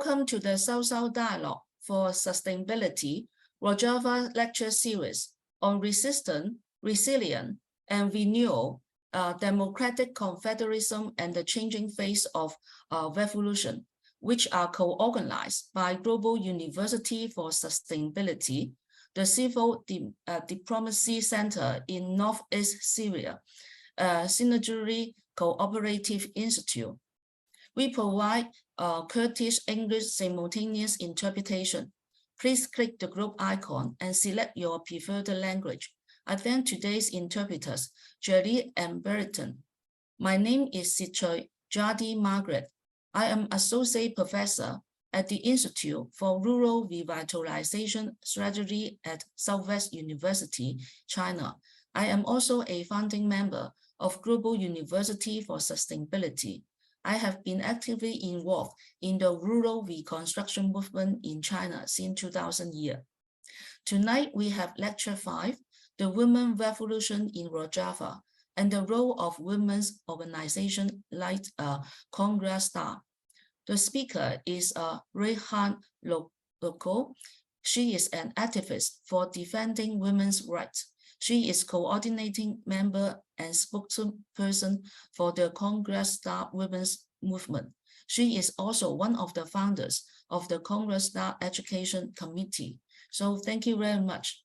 Welcome to the South-South Dialogue for Sustainability Rojava Lecture Series on Resistance, Resilience, and Renewal, Democratic Confederalism and the Changing Face of Revolution, which are co-organized by Global University for Sustainability, the Civil Diplomacy Center in North and East Syria, Synergy Cooperative Institute. We provide Kurdish English simultaneous interpretation. Please click the group icon and select your preferred language. I thank today's interpreters, Jerry and Berton. My name is Sichoy Jadi Margaret. I am Associate Professor at the Institute for Rural Revitalization Strategy at Southwest University, China. I am also a founding member of Global University for Sustainability. I have been actively involved in the rural reconstruction movement in China since 2000 years. Tonight, we have Lecture 5, the Women Revolution in Rojava, and the role of women's organizations like Kongra Star. The speaker is Reyhan Loqo. She is an activist for defending women's rights. She is coordinating member and spokesperson for the Kongra Star Women's Movement. She is also one of the founders of the Kongra Star Education Committee. So thank you very much.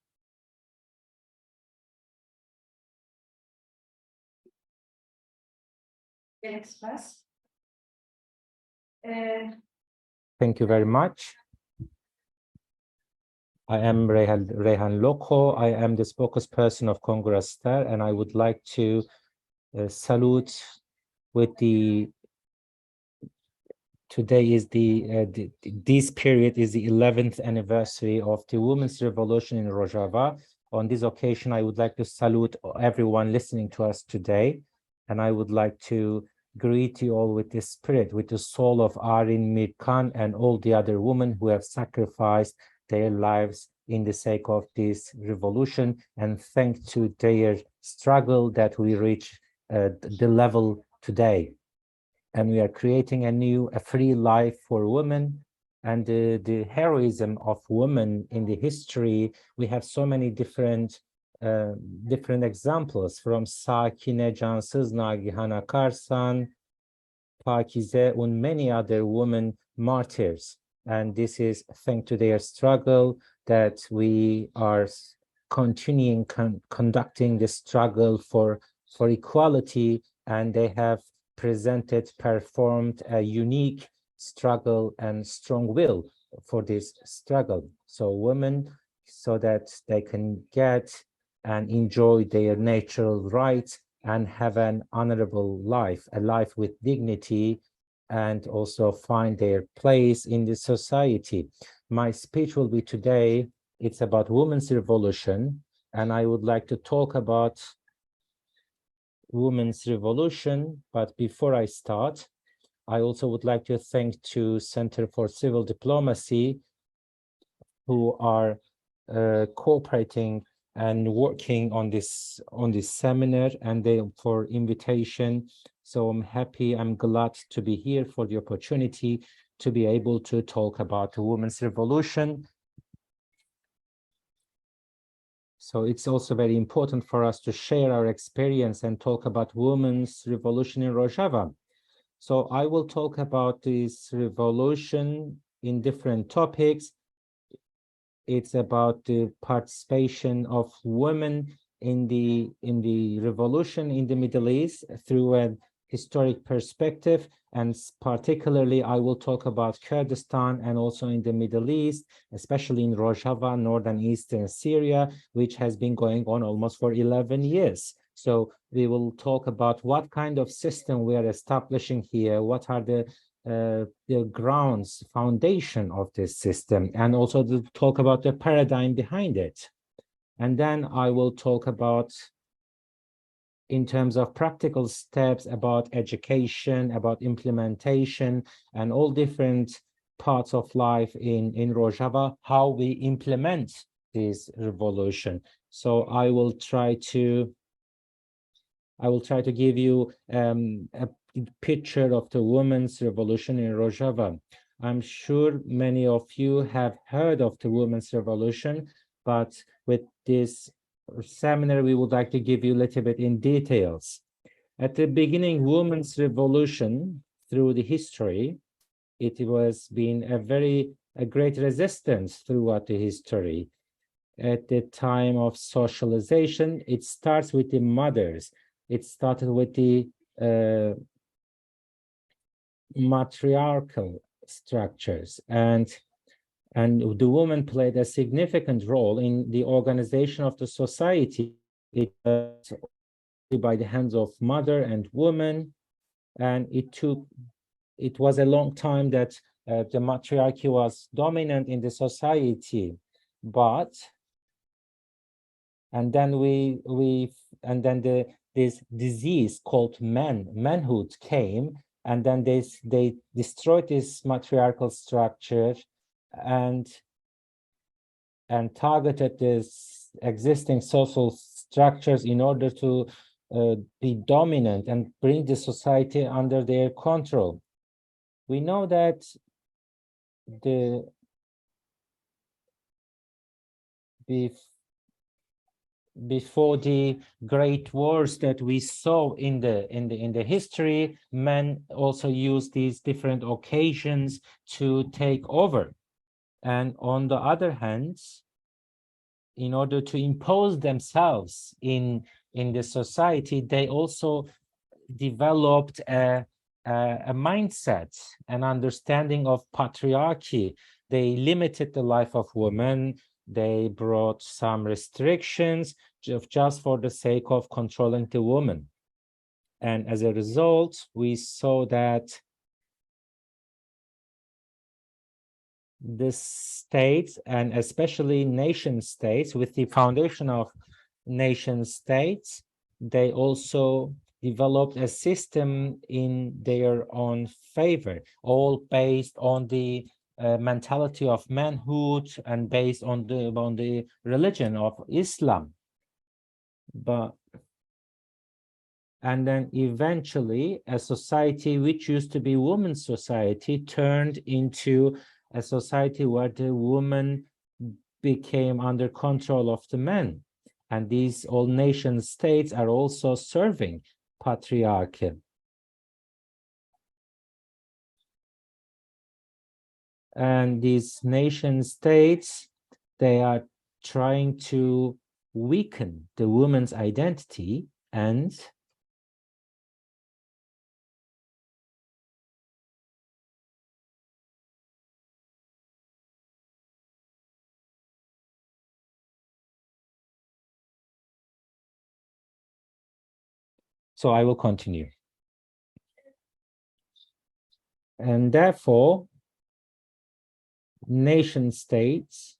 Thank you very much. I am Reyhan Loqo. I am the spokesperson of Kongra Star, and I would like to salute with today is this period is the 11th anniversary of the Women's Revolution in Rojava. On this occasion, I would like to salute everyone listening to us today, and I would like to greet you all with the spirit, with the soul of Arin Mirkan and all the other women who have sacrificed their lives in the sake of this revolution, and thanks to their struggle that we reach the level today. And we are creating a free life for women, and the heroism of women in the history. We have so many different examples, from Sakine Cansız, Nagihan Akarsan, Pakize, and many other women martyrs. And this is thanks to their struggle that we are continuing conducting the struggle for equality, and they have performed a unique struggle and strong will for this struggle. So women, so that they can get and enjoy their natural rights and have an honorable life, a life with dignity, and also find their place in the society. My speech will be today, it's about women's revolution, and I would like to talk about women's revolution. But before I start, I also would like to thank to Center for Civil Diplomacy, who are cooperating and working on this seminar, and they for invitation. So I'm happy, I'm glad to be here for the opportunity to be able to talk about the women's revolution. So it's also very important for us to share our experience and talk about women's revolution in Rojava. So I will talk about this revolution in different topics. It's about the participation of women in the revolution in the Middle East through a historic perspective, and particularly I will talk about Kurdistan and also in the Middle East, especially in Rojava, North and Eastern Syria, which has been going on almost for 11 years. So we will talk about what kind of system we are establishing here, what are the grounds, foundation of this system, and also to talk about the paradigm behind it. And then I will talk about, in terms of practical steps, about education, about implementation, and all different parts of life in Rojava, how we implement this revolution. So I will try to give you a picture of the women's revolution in Rojava. I'm sure many of you have heard of the Women's Revolution, but with this seminar, we would like to give you a little bit in details. At the beginning, Women's Revolution, through the history, it was been a great resistance throughout the history. At the time of socialization, it starts with the mothers. It started with the matriarchal structures, and the woman played a significant role in the organization of the society. It was by the hands of mother and woman, and it was a long time that the matriarchy was dominant in the society, and then this disease called manhood came, and then they destroyed this matriarchal structure and targeted this existing social structures in order to be dominant and bring the society under their control. We know that before the great wars that we saw in the history, men also used these different occasions to take over. And on the other hand, in order to impose themselves in the society, they also developed a mindset, an understanding of patriarchy. They limited the life of women. They brought some restrictions just for the sake of controlling the woman. And as a result, we saw that the states, and especially nation states, with the foundation of nation states, they also developed a system in their own favor, all based on the mentality of manhood and based on the religion of Islam. And then eventually a society which used to be women's society turned into a society where the woman became under control of the men. And these all nation states are also serving patriarchy. And these nation states, they are trying to weaken the woman's identity and so I will continue. And therefore, nation states,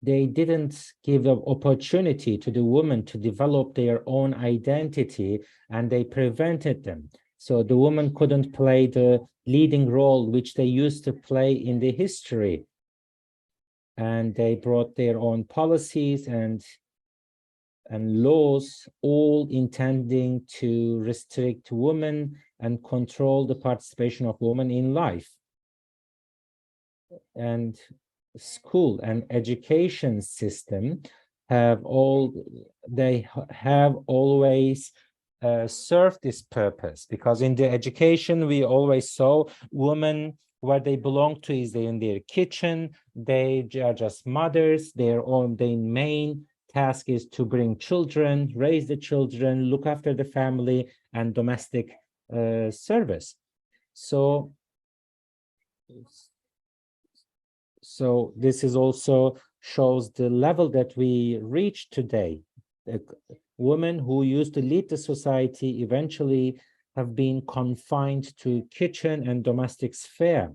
they didn't give an opportunity to the women to develop their own identity, and they prevented them. So the woman couldn't play the leading role which they used to play in the history. And they brought their own policies and laws, all intending to restrict women and control the participation of women in life. And school and education system have always served this purpose, because in the education we always saw women where they belong to is in their kitchen. They are just mothers. Their main task is to bring children, raise the children, look after the family, and domestic service. So this is also shows the level that we reach today. Women who used to lead the society eventually have been confined to kitchen and domestic sphere.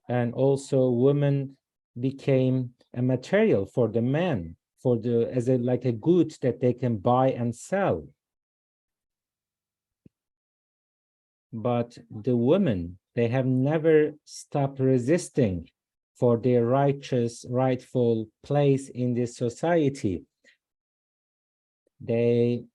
And also women became a material for the men, like a good that they can buy and sell. But the women, they have never stopped resisting for their rightful place in this society. They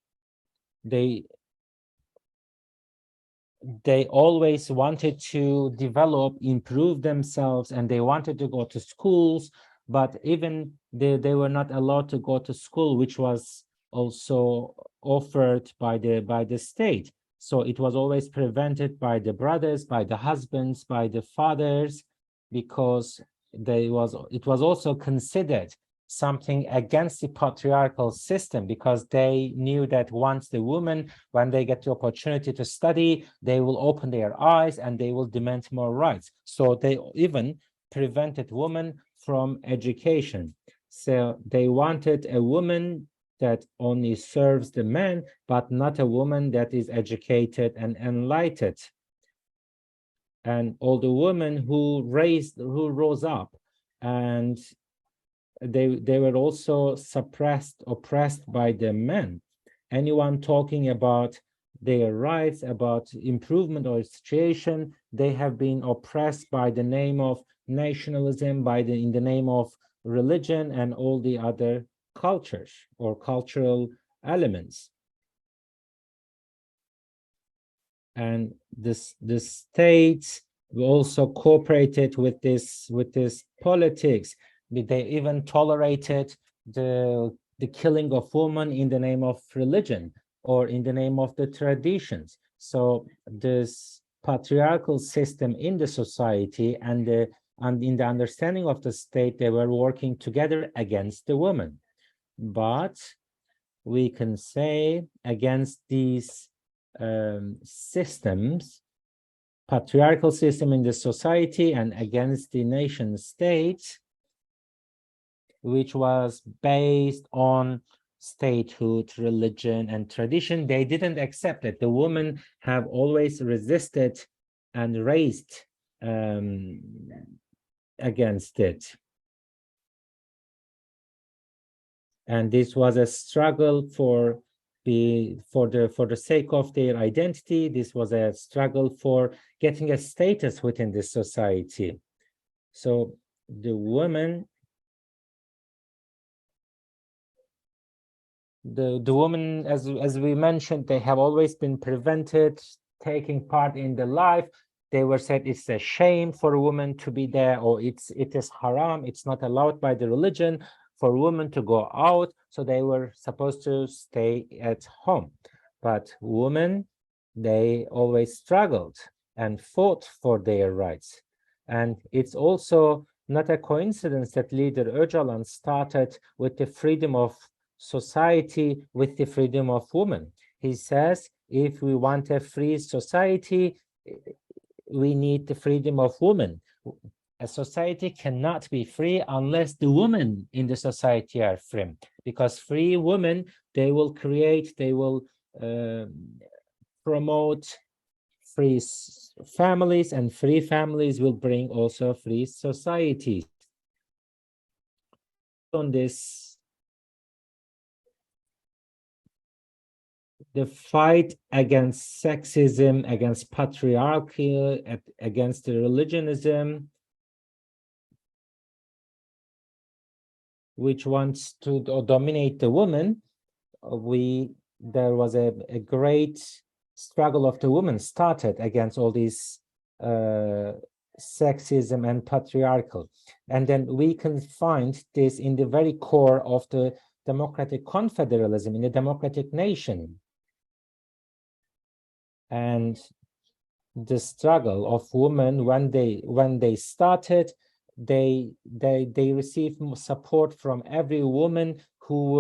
they always wanted to develop, improve themselves, and they wanted to go to schools, but even they were not allowed to go to school, which was also offered by the state. So it was always prevented by the brothers, by the husbands, by the fathers, because it was also considered something against the patriarchal system, because they knew that once the women, when they get the opportunity to study, they will open their eyes and they will demand more rights. So they even prevented women from education. So they wanted a woman that only serves the man, but not a woman that is educated and enlightened. And all the women who rose up, and they were also oppressed by the men. Anyone talking about their rights, about improvement or situation, they have been oppressed by the name of nationalism, in the name of religion and all the other cultures or cultural elements. And the states also cooperated with this politics. They even tolerated the killing of women in the name of religion or in the name of the traditions. So this patriarchal system in the society and in the understanding of the state, they were working together against the woman. But we can say against these systems, patriarchal system in the society, and against the nation state, which was based on statehood, religion, and tradition, they didn't accept it. The women have always resisted and raised against it. And this was a struggle for the sake of their identity. This was a struggle for getting a status within this society. So the women, as we mentioned, they have always been prevented taking part in the life. They were said it's a shame for a woman to be there, or it is haram, it's not allowed by the religion for women to go out, so they were supposed to stay at home. But women, they always struggled and fought for their rights. And it's also not a coincidence that leader Öcalan started with the freedom of society, with the freedom of women. He says, if we want a free society, we need the freedom of women. A society cannot be free unless the women in the society are free, because free women, they will promote free families, and free families will bring also free societies. On this, the fight against sexism, against patriarchy, against the religionism, which wants to dominate the woman, there was a great struggle of the women started against all these sexism and patriarchal. And then we can find this in the very core of the democratic confederalism, in the democratic nation. And the struggle of women, when they started, they received support from every woman who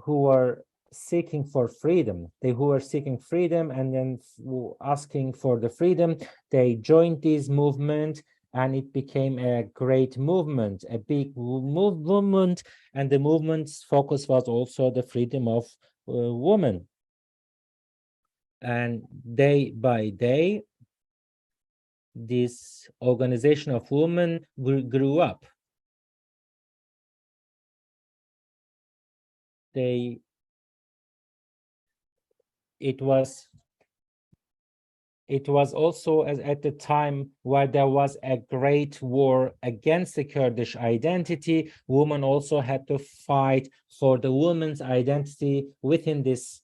were seeking for freedom. Who were seeking freedom and then asking for the freedom, they joined this movement, and it became a great movement, a big movement. And the movement's focus was also the freedom of women. And day by day, this organization of women grew up. It was also at the time where there was a great war against the Kurdish identity. Women also had to fight for the women's identity within this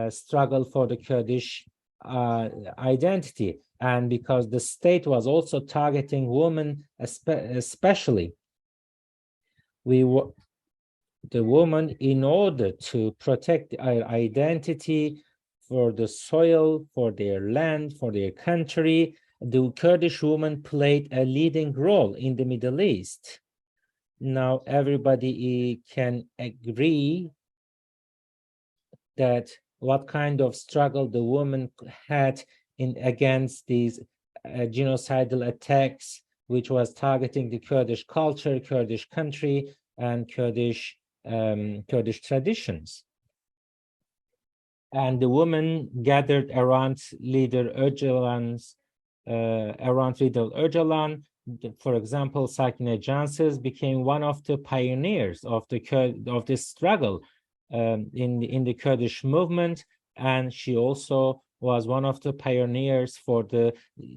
struggle for the Kurdish identity, and because the state was also targeting women especially, the woman, in order to protect our identity for the soil, for their land, for their country, the Kurdish woman played a leading role in the Middle East. Now everybody can agree that what kind of struggle the woman had against these genocidal attacks, which was targeting the Kurdish culture, Kurdish country, and Kurdish traditions. And the women gathered around leader Öcalan. For example, Sakine Cansız became one of the pioneers of this struggle in the Kurdish movement, and she also was one of the pioneers for the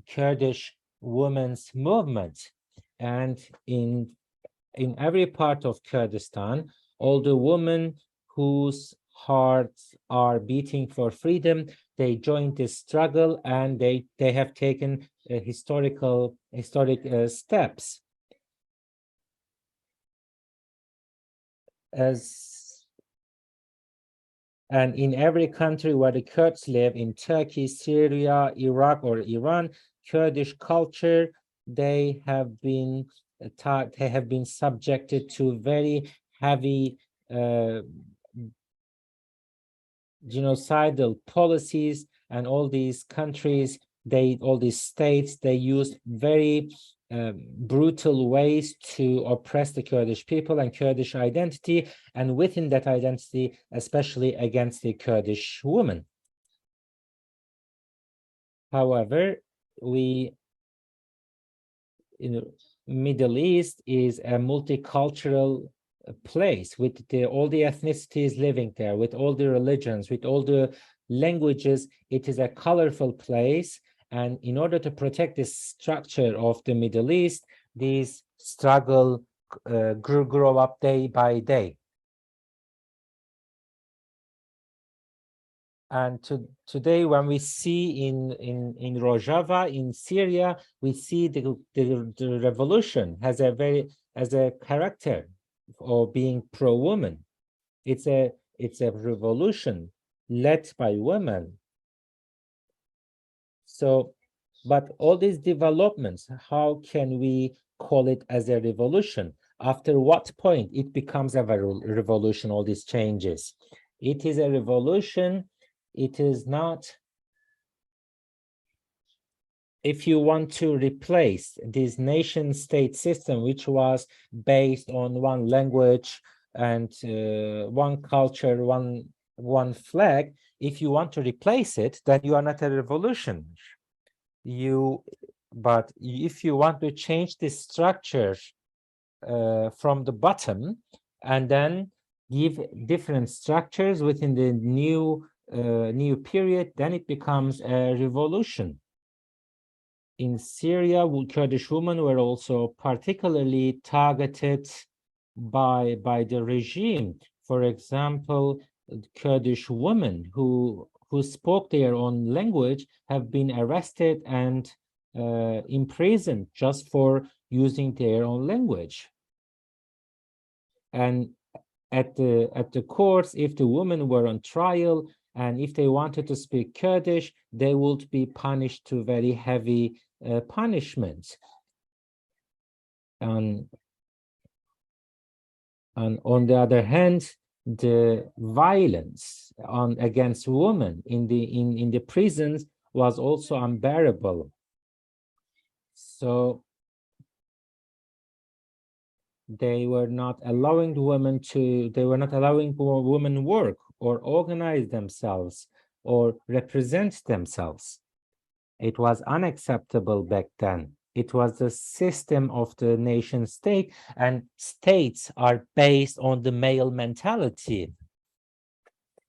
Kurdish women's movement. And in every part of Kurdistan, all the women whose hearts are beating for freedom, they joined this struggle, and they have taken historic steps. And in every country where the Kurds live, in Turkey, Syria, Iraq, or Iran, Kurdish culture, they have been subjected to very heavy genocidal policies, and all these countries, all these states, they used very brutal ways to oppress the Kurdish people and Kurdish identity, and within that identity, especially against the Kurdish woman. However, Middle East is a multicultural place with all the ethnicities living there, with all the religions, with all the languages. It is a colorful place, and in order to protect this structure of the Middle East, these struggle grow up day by day. And today, when we see in Rojava, in Syria, we see the revolution has a character of being pro-woman. It's a revolution led by women. So, but all these developments, how can we call it as a revolution? After what point it becomes a revolution, all these changes? It is a revolution. It is not, if you want to replace this nation-state system, which was based on one language and one culture, one flag, if you want to replace it, then you are not a revolution. But if you want to change this structure from the bottom, and then give different structures within the new period, then it becomes a revolution. In Syria, Kurdish women were also particularly targeted by the regime. For example, Kurdish women who spoke their own language have been arrested and imprisoned just for using their own language. And at the courts, if the women were on trial and if they wanted to speak Kurdish, they would be punished to very heavy punishments. And on the other hand, the violence against women in the prisons was also unbearable. So they were not allowing women work or organize themselves or represent themselves. It was unacceptable back then. It was the system of the nation state, and states are based on the male mentality.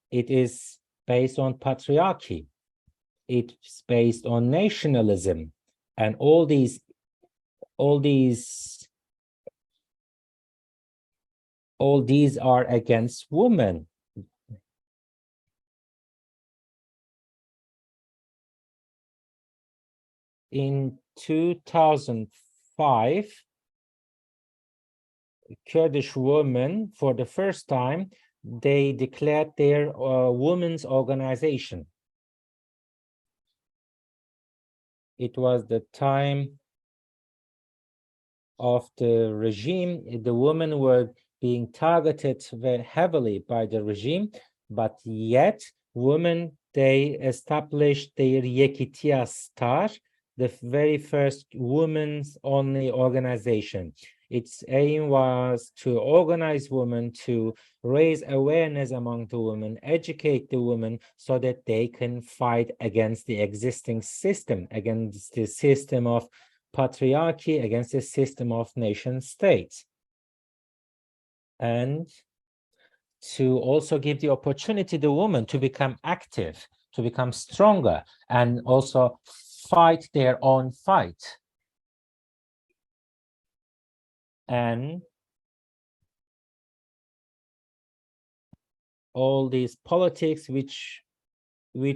It is based on patriarchy. It's based on nationalism, and all these are against women. in 2005, Kurdish women, for the first time, they declared their women's organization. It was the time of the regime. The women were being targeted very heavily by the regime, but yet women, they established their Yekitiya Star, the very first women's only organization. Its aim was to organize women, to raise awareness among the women, educate the women so that they can fight against the existing system, against the system of patriarchy, against the system of nation states. And to also give the opportunity to the women to become active, to become stronger, and also fight their own fight. And all these politics which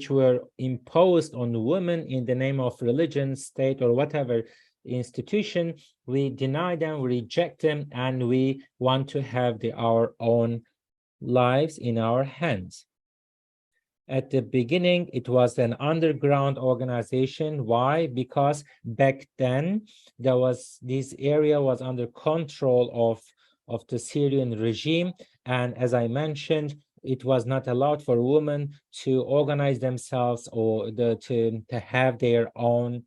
were imposed on women in the name of religion, state, or whatever institution, we deny them, we reject them, and we want to have our own lives in our hands. At the beginning, it was an underground organization. Why? Because back then, this area was under control of the Syrian regime. And as I mentioned, it was not allowed for women to organize themselves or to have their own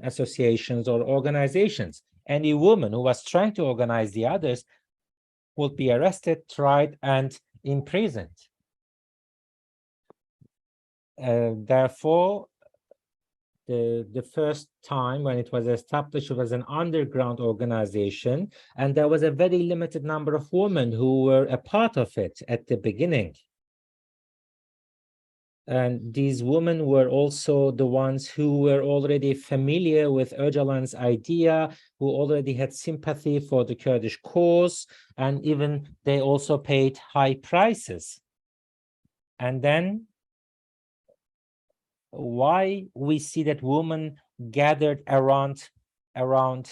associations or organizations. Any woman who was trying to organize the others would be arrested, tried, and imprisoned. Therefore, the first time when it was established, it was an underground organization, and there was a very limited number of women who were a part of it at the beginning. And these women were also the ones who were already familiar with Öcalan's idea, who already had sympathy for the Kurdish cause, and even they also paid high prices. And then why we see that women gathered around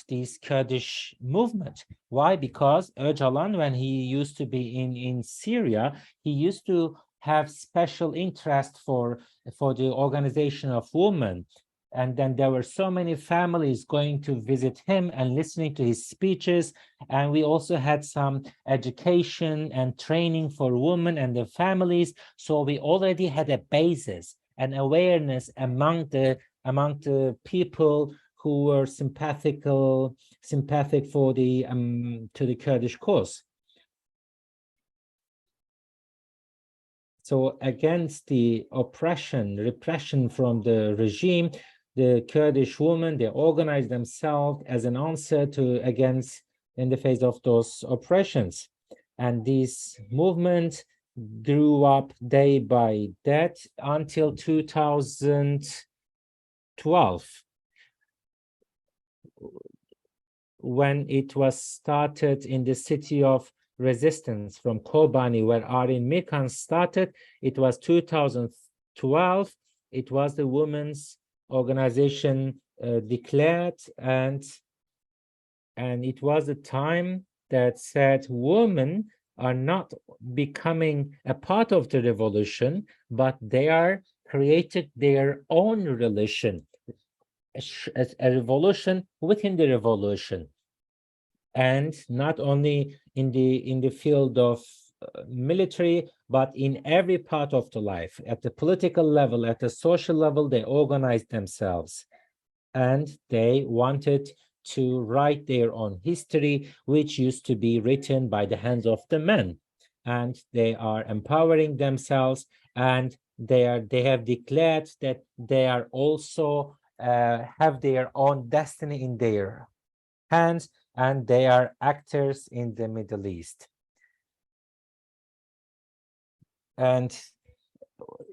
this Kurdish movement? Why? Because Öcalan, when he used to be in Syria, he used to have special interest for the organization of women. And then there were so many families going to visit him and listening to his speeches. And we also had some education and training for women and their families. So we already had a basis and awareness among the people who were sympathetic for to the Kurdish cause. So against the repression from the regime, the Kurdish women, they organized themselves as an answer in the face of those oppressions. And this movement grew up day by day until 2012, when it was started in the city of resistance from Kobani, where Arin Mikan started. It was 2012. It was the women's organization declared, and it was a time that said women are not becoming a part of the revolution, but they are created their own revolution, a revolution within the revolution. And not only in the field of military, but in every part of the life. At the political level, at the social level, they organized themselves. And they wanted to write their own history, which used to be written by the hands of the men. And they are empowering themselves, and they have declared that they are also have their own destiny in their hands, and they are actors in the Middle East. And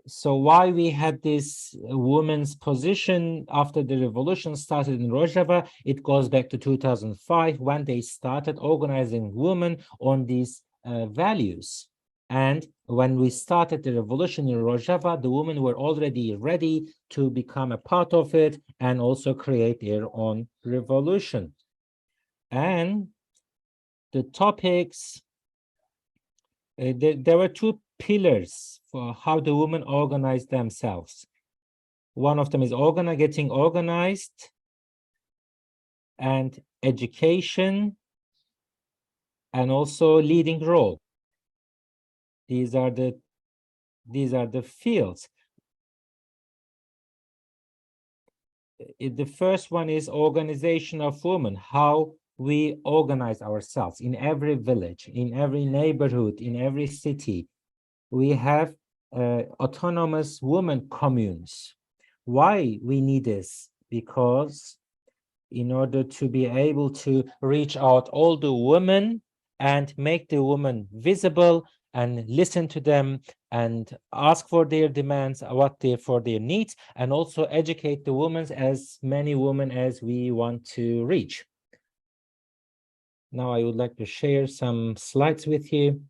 so why we had this women's position after the revolution started in Rojava, it goes back to 2005 when they started organizing women on these values. And when we started the revolution in Rojava, the women were already ready to become a part of it and also create their own revolution. And the topics, there were two pillars for how the women organized themselves. One of them is getting organized, and education, and also leading role. These are the fields. The first one is organization of women, how we organize ourselves in every village, in every neighborhood, in every city. We have autonomous women communes. Why we need this? Because in order to be able to reach out all the women and make the women visible and listen to them and ask for their demands, for their needs, and also educate the women, as many women as we want to reach. Now I would like to share some slides with you.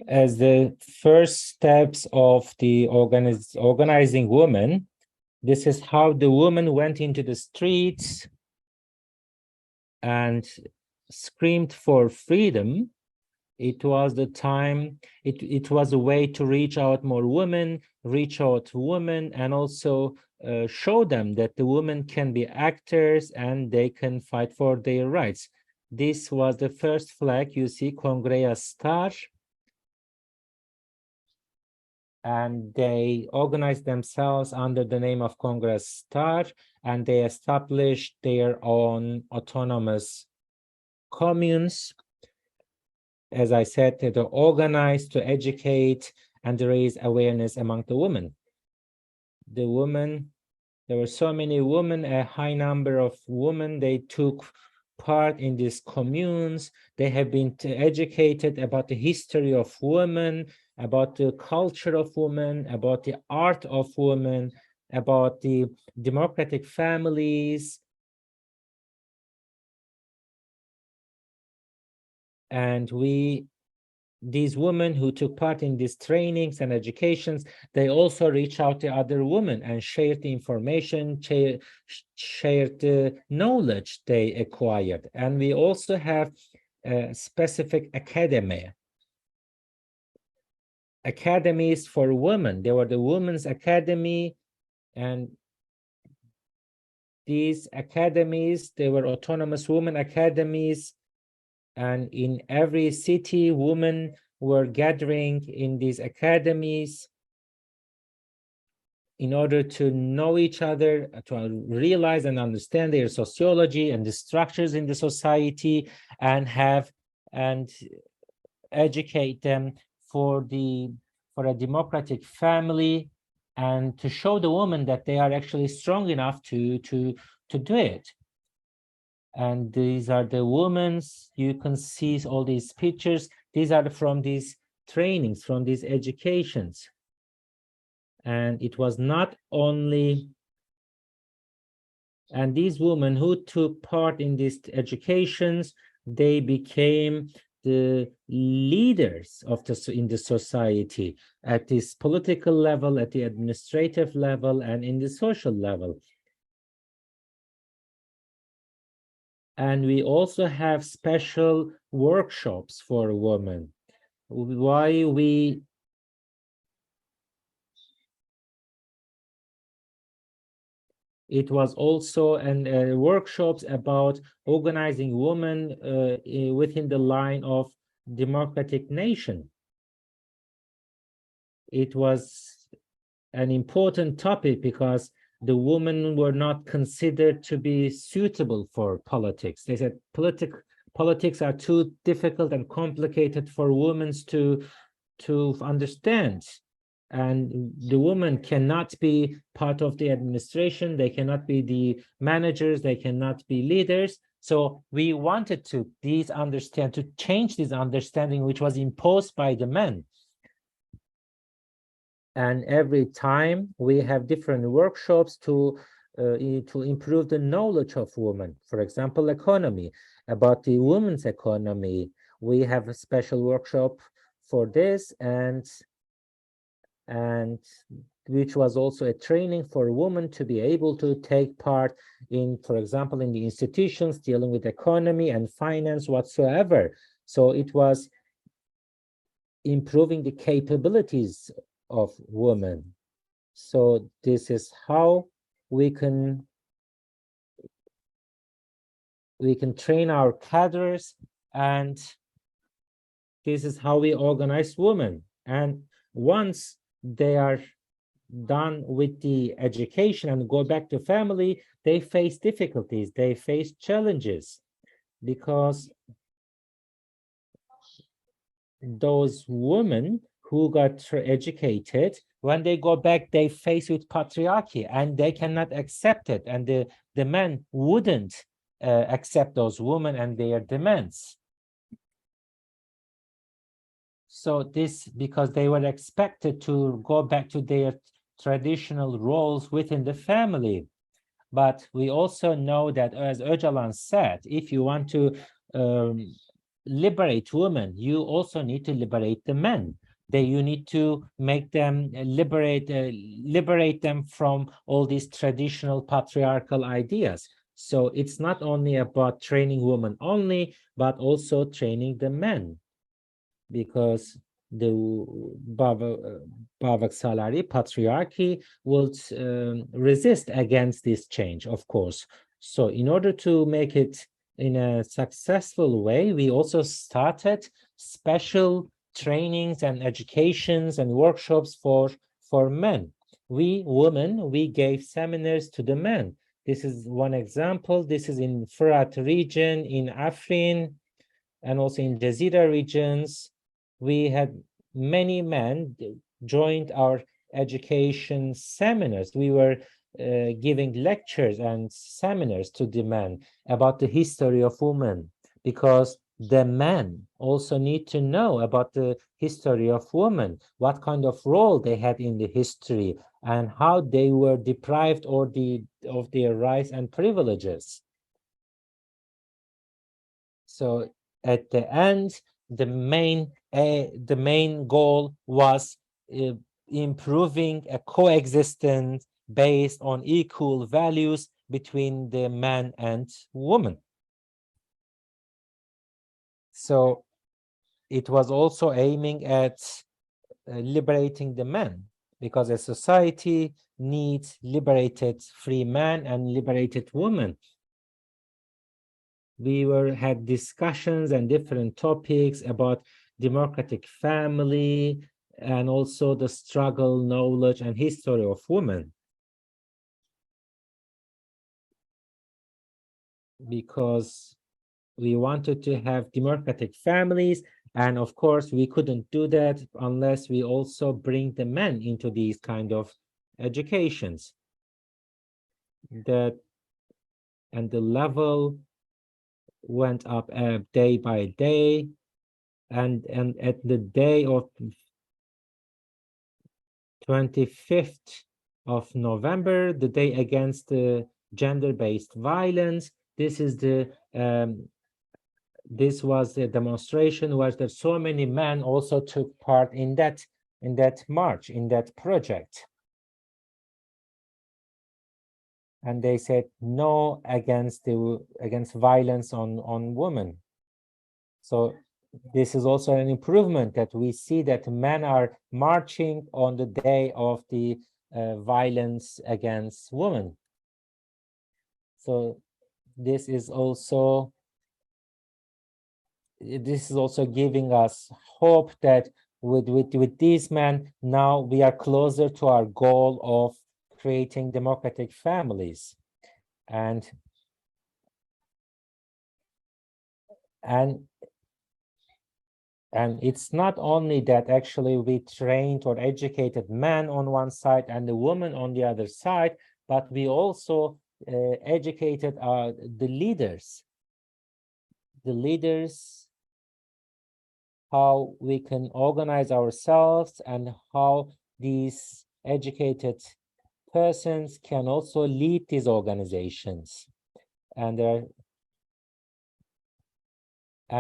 As the first steps of the organizing women, this is how the women went into the streets and screamed for freedom. It was the time, it was a way to reach out more women, and also show them that the women can be actors and they can fight for their rights. This was the first flag, you see, Kongra Star. And they organized themselves under the name of Kongra Star, and they established their own autonomous communes. As I said, to organize, to educate, and to raise awareness among the women. The women, there were so many women, a high number of women, they took part in these communes. They have been educated about the history of women, about the culture of women, about the art of women, about the democratic families. And these women who took part in these trainings and educations, they also reach out to other women and shared the information, shared the knowledge they acquired. And we also have a specific academies for women. There were the Women's Academy, and these academies, they were autonomous women academies. And in every city, women were gathering in these academies in order to know each other, to realize and understand their sociology and the structures in the society, and educate them for a democratic family, and to show the women that they are actually strong enough to do it. And these are the women. You can see all these pictures. These are from these trainings, from these educations. And it was not only, and these women who took part in these educations, they became the leaders of in the society at this political level, at the administrative level, and in the social level. And we also have special workshops for women. It was also workshops about organizing women within the line of democratic nation. It was an important topic because the women were not considered to be suitable for politics. They said politics are too difficult and complicated for women to understand. and the women cannot be part of the administration, they cannot be the managers, they cannot be leaders. So we wanted to change this understanding which was imposed by the men. And every time we have different workshops to improve the knowledge of women. For example, economy, about the women's economy. We have a special workshop for this, and which was also a training for women to be able to take part in, for example, in the institutions dealing with economy and finance whatsoever. So it was improving the capabilities of women. So this is how we can train our cadres, and this is how we organize women. And once they are done with the education and go back to family, they face difficulties, they face challenges, because those women who got educated, when they go back, they face with patriarchy and they cannot accept it. And the men wouldn't accept those women and their demands. So this, because they were expected to go back to their traditional roles within the family. But we also know that, as Ocalan said, if you want to liberate women, you also need to liberate the men. You need to make them liberate them from all these traditional patriarchal ideas. So it's not only about training women only, but also training the men, because the Bavak Salari patriarchy will resist against this change, of course. So in order to make it in a successful way, we also started special trainings and educations and workshops for men. We women, we gave seminars to the men. This is one example. This is in Fırat region, in Afrin, and also in Jazeera regions. We had many men joined our education seminars. We were giving lectures and seminars to the men about the history of women, because the men also need to know about the history of women, what kind of role they had in the history, and how they were deprived of their rights and privileges. So at the end, the main goal was improving a coexistence based on equal values between the man and woman. So it was also aiming at liberating the men, because a society needs liberated free men and liberated women. We had discussions and different topics about democratic family, and also the struggle, knowledge, and history of women. Because we wanted to have democratic families, and of course we couldn't do that unless we also bring the men into these kind of educations. And the level went up day by day, and at the day of 25th of November, the day against the gender-based violence, this was the demonstration where there so many men also took part in that march, in that project. And they said no against violence on women. So this is also an improvement, that we see that men are marching on the day of the violence against women. So this is also giving us hope that with these men, now we are closer to our goal of creating democratic families. And And it's not only that actually we trained or educated men on one side and the woman on the other side, but we also educated the leaders, how we can organize ourselves and how these educated persons can also lead these organizations. And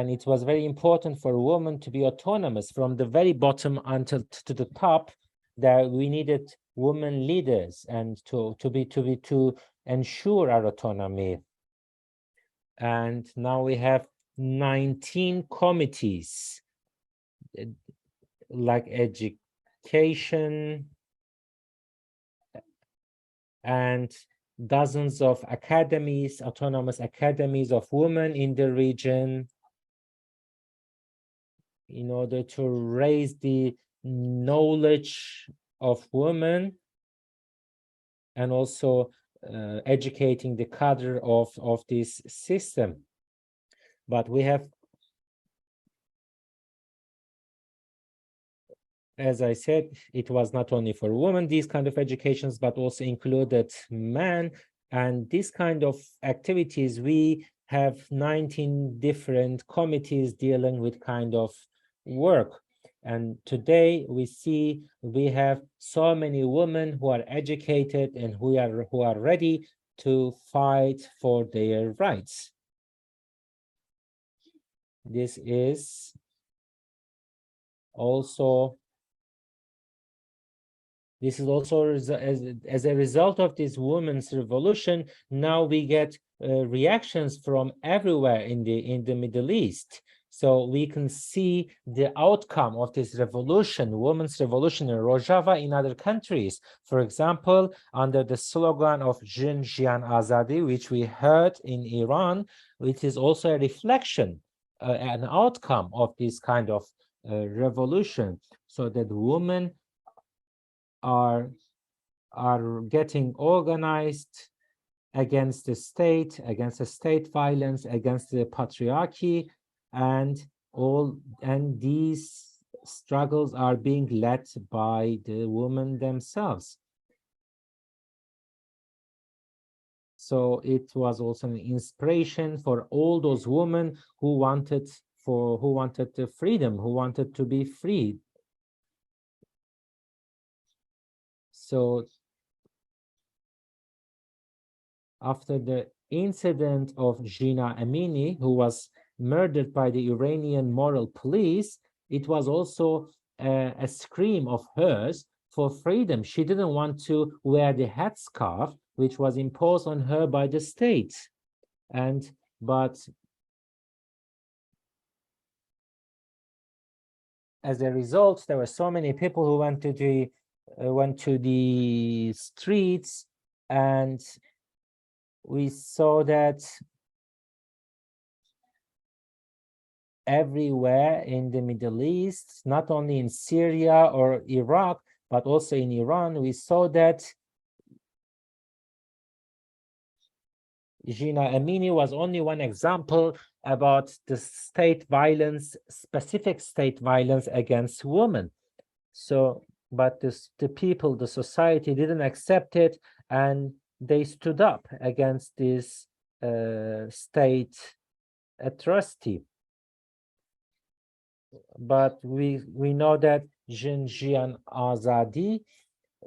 it was very important for women to be autonomous from the very bottom until to the top, that we needed women leaders and to ensure our autonomy. And now we have 19 committees like education and dozens of academies, autonomous academies of women in the region, in order to raise the knowledge of women and also educating the cadre of this system. But we have, as I said, it was not only for women, these kind of educations, but also included men. And this kind of activities, we have 19 different committees dealing with kind of work. And today we see we have so many women who are educated and who are ready to fight for their rights. This is also as a result of this women's revolution. Now we get reactions from everywhere in the Middle East. So we can see the outcome of this revolution, women's revolution in Rojava, in other countries. For example, under the slogan of Jin Jian Azadi, which we heard in Iran, it is also a reflection, an outcome of this kind of revolution, so that women are getting organized against the state, against the state violence, against the patriarchy, and these struggles are being led by the women themselves. So it was also an inspiration for all those women who wanted the freedom, who wanted to be free. So after the incident of Jina Amini, who was murdered by the Iranian moral police, it was also a scream of hers for freedom. She didn't want to wear the headscarf, which was imposed on her by the state. But as a result, there were so many people who went to the streets, and we saw that everywhere in the Middle East, not only in Syria or Iraq, but also in Iran, we saw that Jina Amini was only one example about the state violence, specific state violence against women. So, but the people, the society didn't accept it, and they stood up against this state atrocity. But we know that Jin Jian Azadi,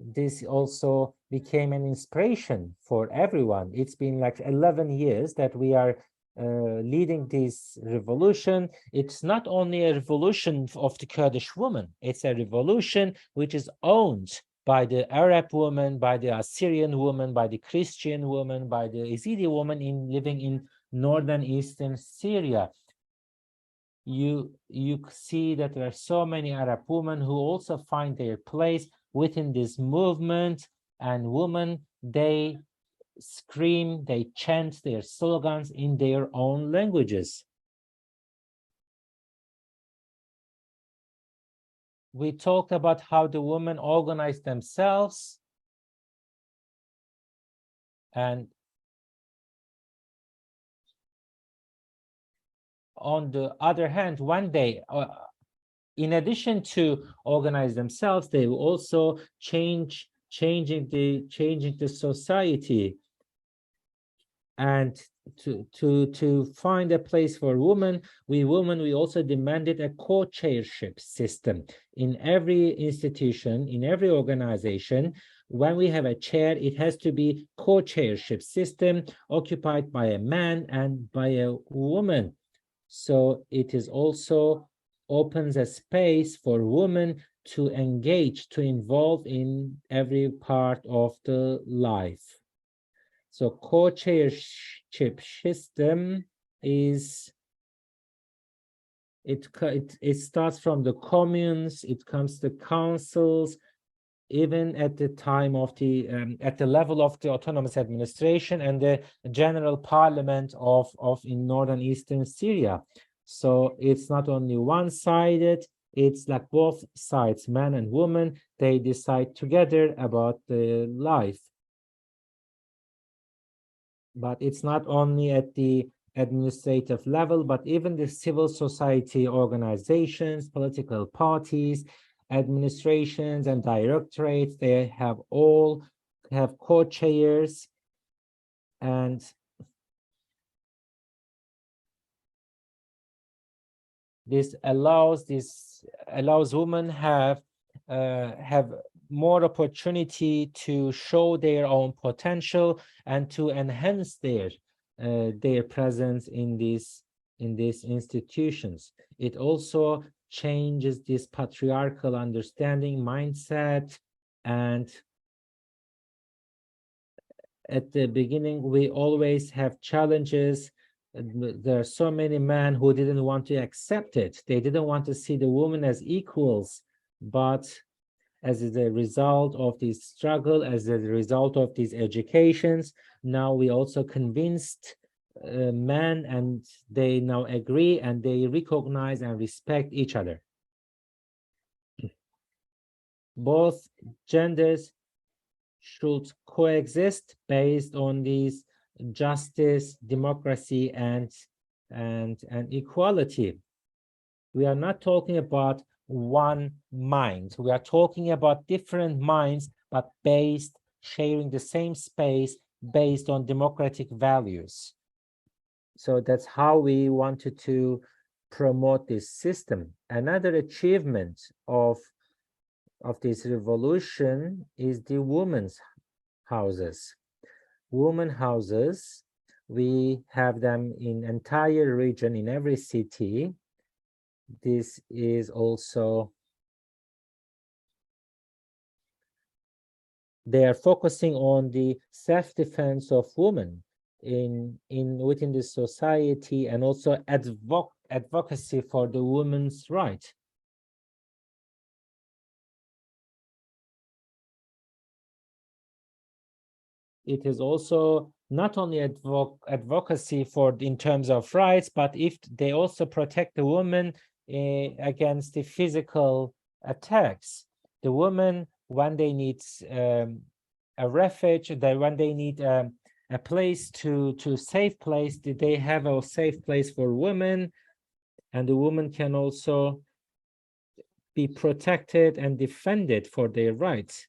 this also became an inspiration for everyone. It's been like 11 years that we are leading this revolution. It's not only a revolution of the Kurdish woman, it's a revolution which is owned by the Arab woman, by the Assyrian woman, by the Christian woman, by the Yazidi woman living in North and Eastern Syria. You see that there are so many Arab women who also find their place within this movement, and women, they scream, they chant their slogans in their own languages. We talked about how the women organize themselves, and on the other hand, one day in addition to organize themselves, they will also changing the society. And to find a place for women, we also demanded a co-chairship system in every institution, in every organization. When we have a chair, it has to be co-chairship system occupied by a man and by a woman. So it is also opens a space for women to engage, to involve in every part of the life. So co-chairship system is, it starts from the communes, it comes to councils, even at the time of the at the level of the autonomous administration and the general parliament of in North and Eastern Syria. So it's not only one-sided, it's like both sides, man and woman, they decide together about the life. But it's not only at the administrative level, but even the civil society organizations, political parties, administrations and directorates, they all have co-chairs, and this allows women have more opportunity to show their own potential and to enhance their presence in these institutions. It also changes this patriarchal understanding mindset, and at the beginning we always have challenges. There are so many men who didn't want to accept it. They didn't want to see the women as equals, but as a result of this struggle, as a result of these educations, now we also convinced men, and they now agree and they recognize and respect each other. Both genders should coexist based on these justice, democracy, and equality. We are not talking about one mind. We are talking about different minds, but sharing the same space based on democratic values. So that's how we wanted to promote this system. Another achievement of this revolution is the women's houses. Women houses, we have them in entire region, in every city. This is also, they are focusing on the self-defense of women within the society, and also advocacy for the women's right. It is also not only advocacy in terms of rights, but if they also protect the woman against the physical attacks. The women, when they need a refuge, when they need a place to safe place, they have a safe place for women, and the woman can also be protected and defended for their rights.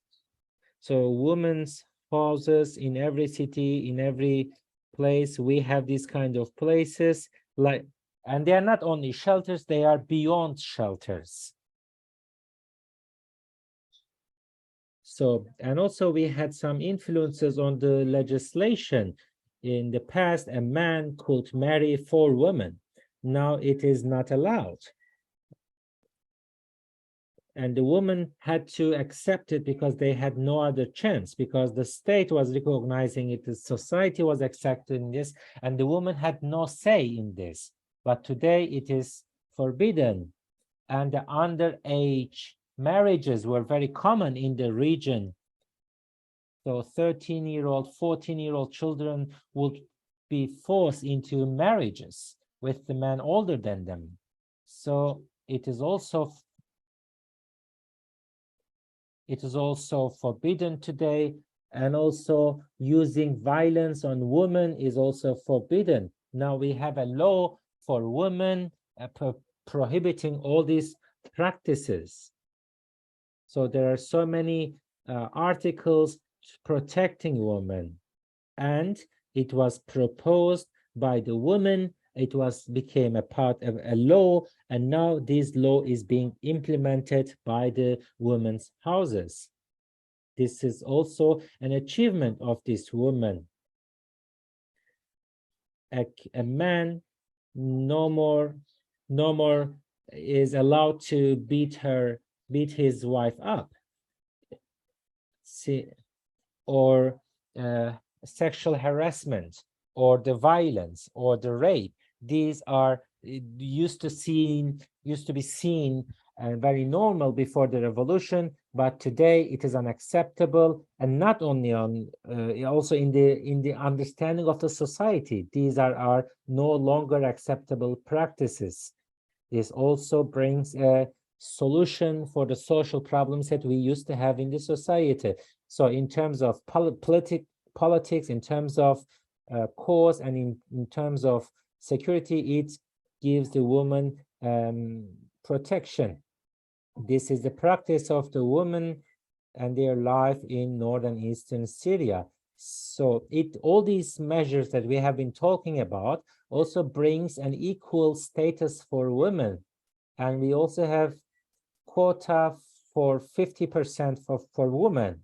So women's houses in every city, in every place, we have these kind of places, and they are not only shelters, they are beyond shelters. So, and also we had some influences on the legislation. In the past, a man could marry 4 women. Now it is not allowed. And the woman had to accept it because they had no other chance, because the state was recognizing it, the society was accepting this, and the woman had no say in this. But today it is forbidden, and the underage marriages were very common in the region. So 13-year-old, 14-year-old children would be forced into marriages with the man older than them. So it is also forbidden today, and also using violence on women is also forbidden. Now we have a law for women prohibiting all these practices. So there are so many articles protecting women, and it was proposed by the women. It became a part of a law, and now this law is being implemented by the women's houses. This is also an achievement of this woman. A man no more is allowed to beat his wife up, or sexual harassment, or the violence, or the rape. These are used to be seen very normal before the revolution, but today it is unacceptable, and not only also in the understanding of the society. These are no longer acceptable practices. This also brings a solution for the social problems that we used to have in the society. So in terms of politics, in terms of cause, and in terms of security, it gives the woman protection. This is the practice of the women and their life in North and Eastern Syria. So all these measures that we have been talking about also brings an equal status for women. And we also have quota for 50% for women.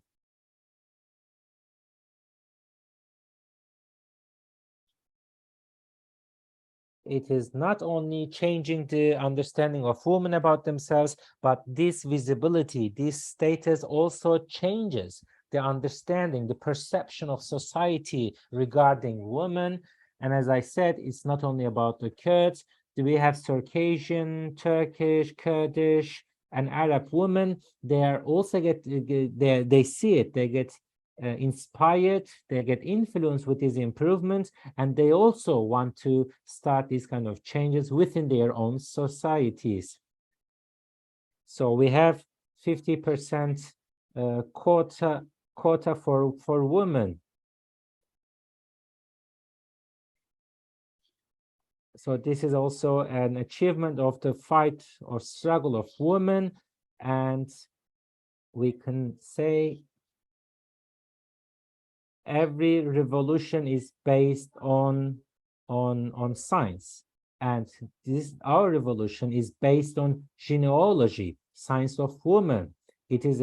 It is not only changing the understanding of women about themselves, but this visibility, this status also changes the understanding, the perception of society regarding women. And as I said, it's not only about the Kurds. We have Circassian, Turkish, Kurdish, and Arab women. They are also they see it, they get inspired, they get influenced with these improvements, and they also want to start these kind of changes within their own societies. So we have 50% quota for women. So this is also an achievement of the fight or struggle of women, and we can say every revolution is based on science, and our revolution is based on genealogy, science of women. It is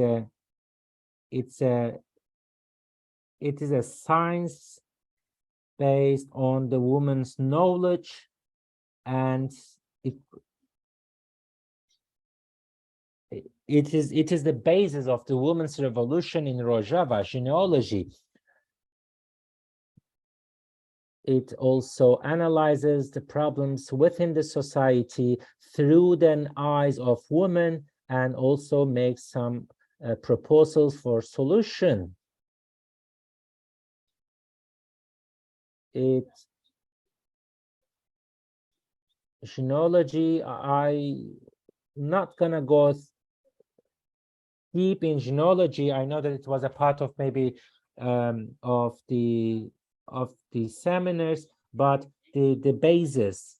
a science based on the woman's knowledge, and it is the basis of the women's revolution in Rojava, genealogy. It also analyzes the problems within the society through the eyes of women, and also makes some proposals for solution. Genealogy, I'm not gonna go deep in genealogy. I know that it was a part of maybe of the seminars, but the basis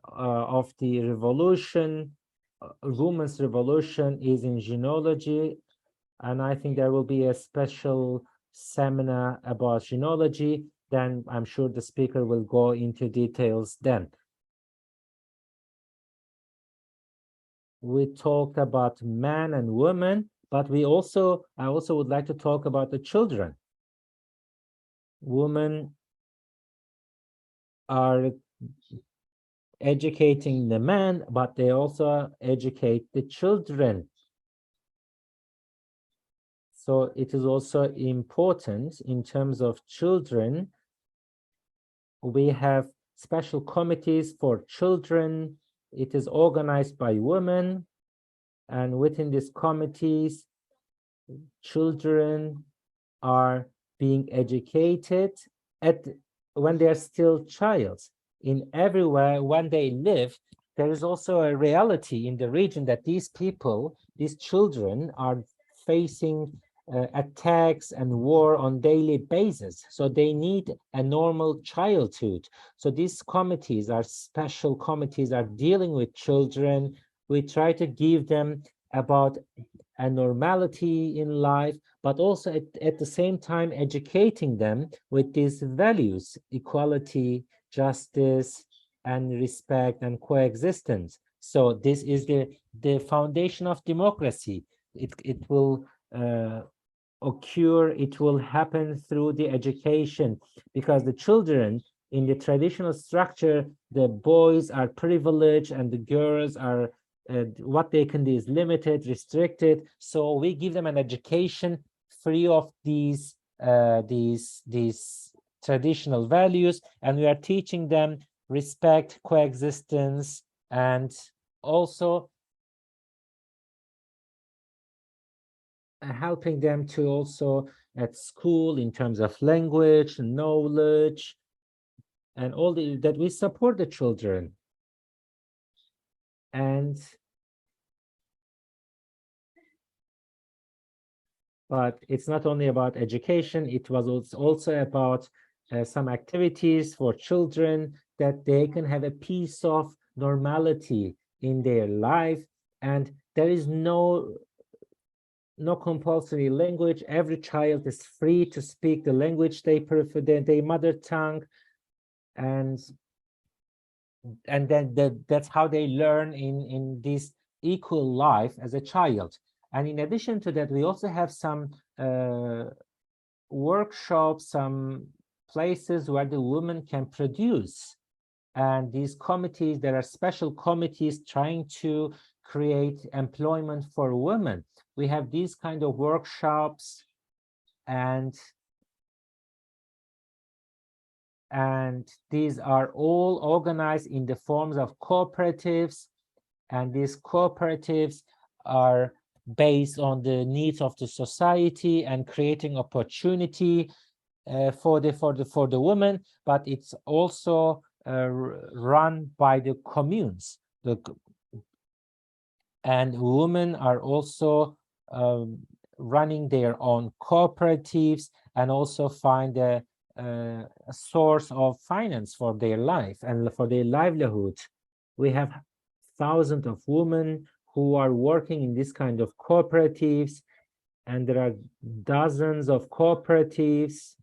of the revolution, women's revolution, is in genealogy, and I think there will be a special seminar about genealogy. Then I'm sure the speaker will go into details then. We talked about man and woman, but I also would like to talk about the children. Women are educating the man, but they also educate the children. So it is also important in terms of children. We have special committees for children. It is organized by women, and within these committees, children are being educated when they are still childs. In everywhere when they live, there is also a reality in the region that these children are facing attacks and war on daily basis. So they need a normal childhood. So these committees are special committees, are dealing with children, we try to give them about a normality in life, but also at the same time educating them with these values: equality, justice, and respect and coexistence. So this is the foundation of democracy. It will occur, it will happen through the education, because the children in the traditional structure, the boys are privileged and the girls are what they can do is limited, restricted. So we give them an education free of these traditional values, and we are teaching them respect, coexistence, and also helping them to also at school in terms of language, knowledge, and all that we support the children. And but it's not only about education, it was also about some activities for children, that they can have a piece of normality in their life, and there is no compulsory language. Every child is free to speak the language they prefer, their mother tongue, and then that's how they learn in this equal life as a child. And in addition to that, we also have some workshops, some places where the women can produce. And these committees, there are special committees trying to create employment for women. We have these kind of workshops, and these are all organized in the forms of cooperatives, and these cooperatives are based on the needs of the society and creating opportunity for the women, but it's also run by the communes. And women are also running their own cooperatives, and also find a source of finance for their life and for their livelihood. We have thousands of women who are working in this kind of cooperatives, and there are dozens of cooperatives.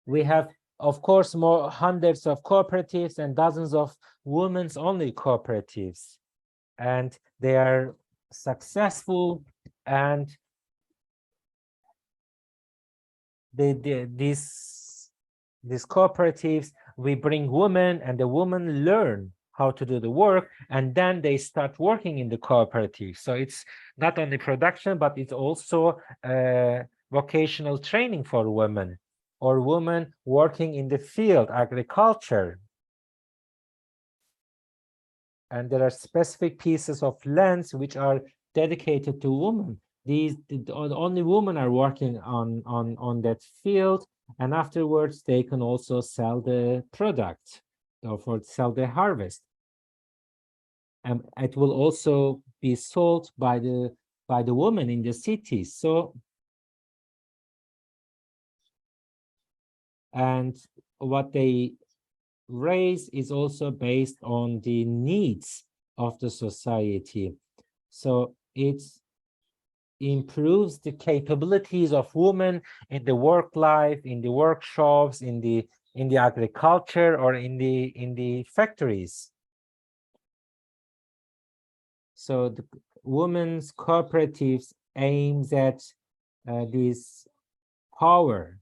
We have, of course, more hundreds of cooperatives and dozens of women's only cooperatives, and they are successful. And these cooperatives, we bring women, and the women learn how to do the work, and then they start working in the cooperative. So it's not only production, but it's also vocational training for women, or women working in the field, agriculture. And there are specific pieces of lands which are dedicated to women. Only women are working on that field, and afterwards they can also sell the product, or sell the harvest. And it will also be sold by the women in the cities. So, and what they raise is also based on the needs of the society. So it improves the capabilities of women in the work life, in the workshops, in the agriculture, or in the factories. So the women's cooperatives aims at this power,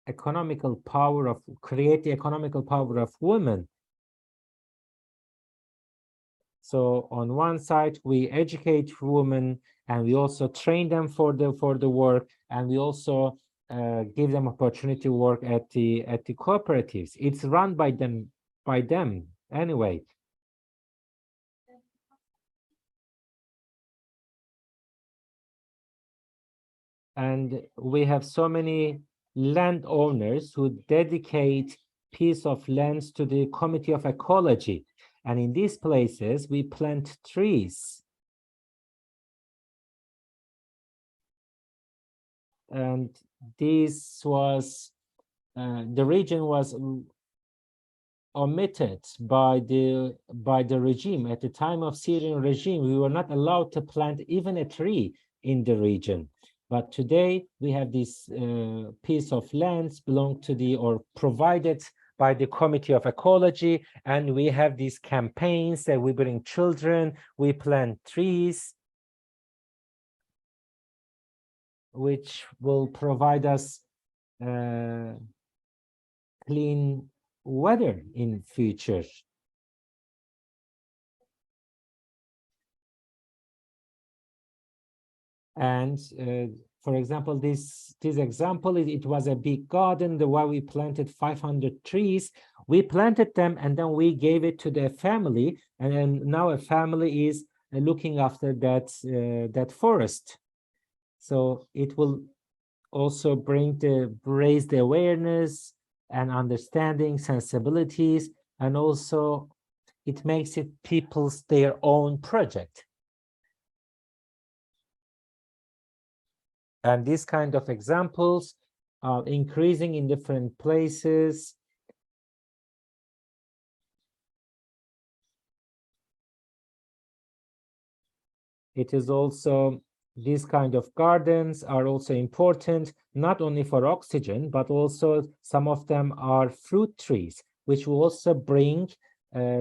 economical power of create the economical power of women. So on one side, we educate women, and we also train them for the work, and we also give them opportunity to work at the cooperatives. It's run by them anyway. And we have so many landowners who dedicate piece of lands to the Committee of Ecology. And in these places, we plant trees. And this was, the region was omitted by the regime. At the time of Syrian regime, we were not allowed to plant even a tree in the region. But today we have this piece of lands belong to the or provided by the Committee of Ecology, and we have these campaigns that we bring children, we plant trees, which will provide us clean weather in future. And for example, this example, it was a big garden, the way we planted 500 trees. We planted them and then we gave it to the family, and then now a family is looking after that forest. So it will also raise the awareness and understanding, sensibilities, and also it makes it people's their own project. And these kind of examples are increasing in different places. It is also, these kind of gardens are also important, not only for oxygen, but also some of them are fruit trees, which will also bring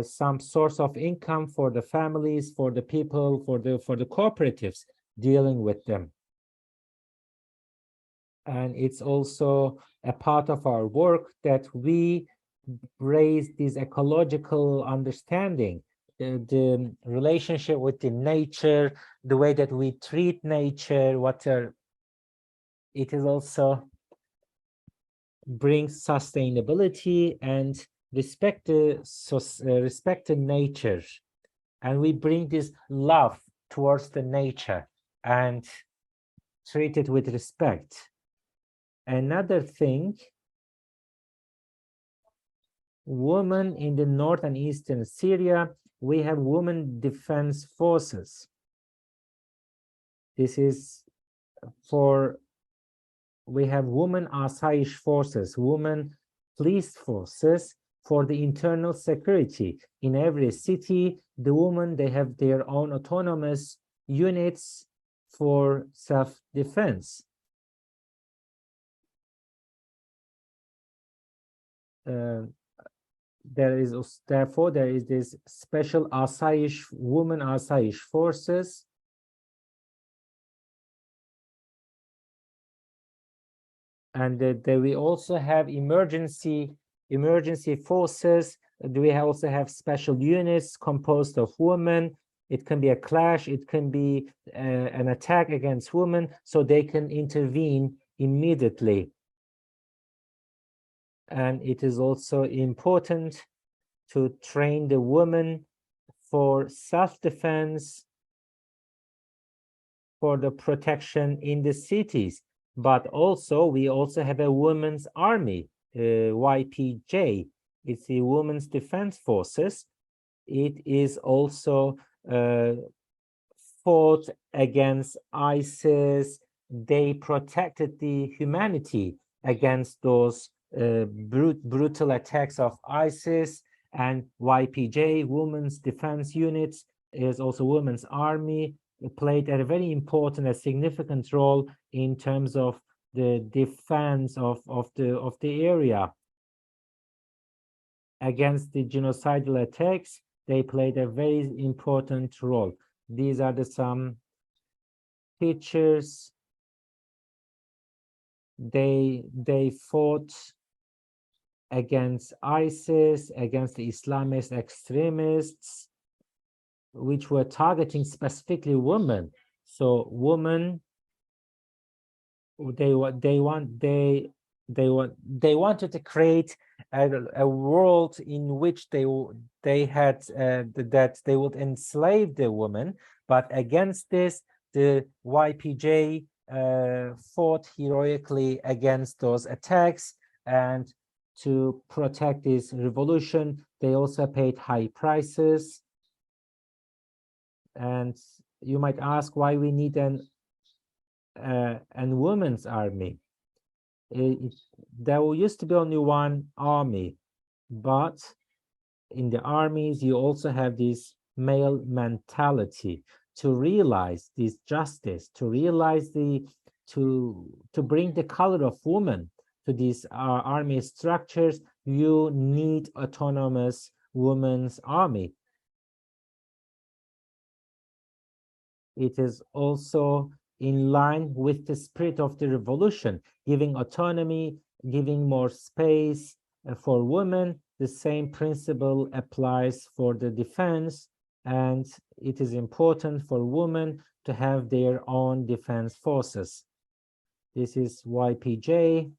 some source of income for the families, for the people, for the cooperatives dealing with them. And it's also a part of our work that we raise this ecological understanding, the relationship with the nature, the way that we treat nature, it is also brings sustainability and respect the nature, and we bring this love towards the nature and treat it with respect. Another thing, women in the North and Eastern Syria, we have women defense forces. This is we have women asayish forces, women police forces for the internal security. In every city, the women, they have their own autonomous units for self-defense. Therefore, there is this special women asayish forces. And we also have emergency forces. We also have special units composed of women. It can be a clash, it can be an attack against women, so they can intervene immediately. And it is also important to train the women for self-defense, for the protection in the cities. But also, we also have a women's army, YPJ. It's the Women's Defense Forces. It is also fought against ISIS. They protected the humanity against those brutal attacks of ISIS. And YPJ, Women's Defense Units, is also Women's Army. It played a very important, a significant role in terms of the defense of the area against the genocidal attacks. They played a very important role. These are some pictures. They fought against ISIS, against the Islamist extremists, which were targeting specifically women. So women, they wanted to create a world in which they had that they would enslave the woman. But against this, the YPJ fought heroically against those attacks, and to protect this revolution, they also paid high prices. And you might ask why we need an women's army. There used to be only one army, but in the armies, you also have this male mentality to realize this justice, to realize to bring the color of woman to these army structures. You need autonomous women's army. It is also in line with the spirit of the revolution, giving autonomy, giving more space for women. The same principle applies for the defense, and it is important for women to have their own defense forces. This is YPJ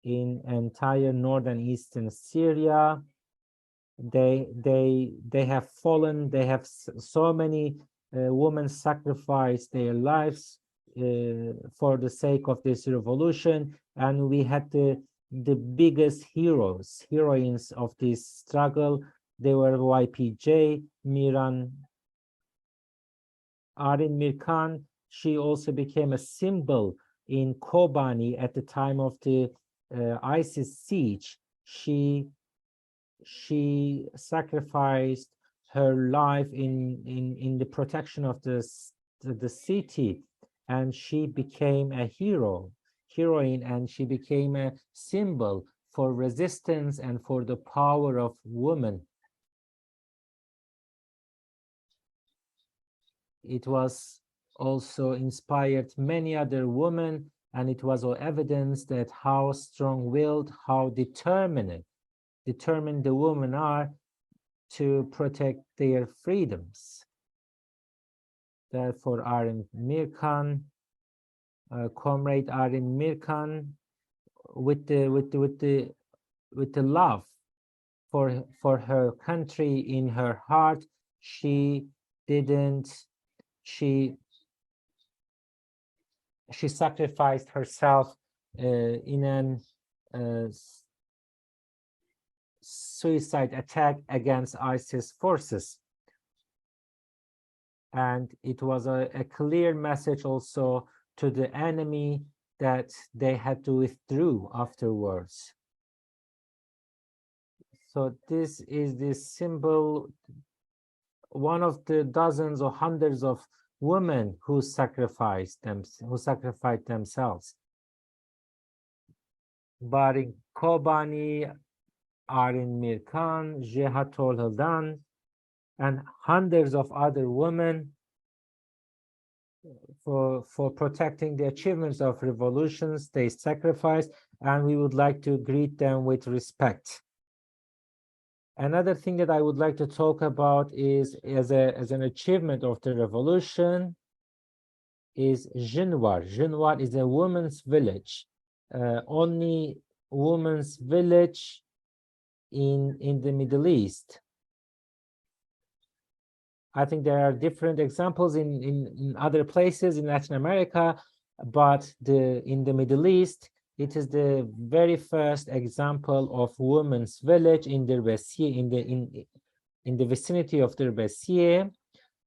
in entire North and Eastern Syria. They have fallen. They have so many women sacrificed their lives for the sake of this revolution, and we had the biggest heroines of this struggle. They were YPJ, Arin Mirkan. She also became a symbol in Kobani at the time of the ISIS siege. She sacrificed her life in the protection of the city, and she became a heroine, and she became a symbol for resistance and for the power of women. It was also inspired many other women, and it was evidence that how strong-willed, how determined the women are to protect their freedoms. Therefore, Arin Mirkan, Comrade Arin Mirkan, with the love for her country in her heart, she sacrificed herself in an suicide attack against ISIS forces. And it was a clear message also to the enemy that they had to withdraw afterwards. So this is this symbol, one of the dozens or hundreds of women who sacrificed themselves. Barin Kobani, Arin Mirkan, Jehatol Hildan, and hundreds of other women for protecting the achievements of revolutions they sacrificed, and we would like to greet them with respect. Another thing that I would like to talk about is as an achievement of the revolution is Jinwar. Jinwar is a women's village, only women's village in the Middle East. I think there are different examples in other places in Latin America, but in the Middle East, it is the very first example of women's village in the in the vicinity of Derbessier.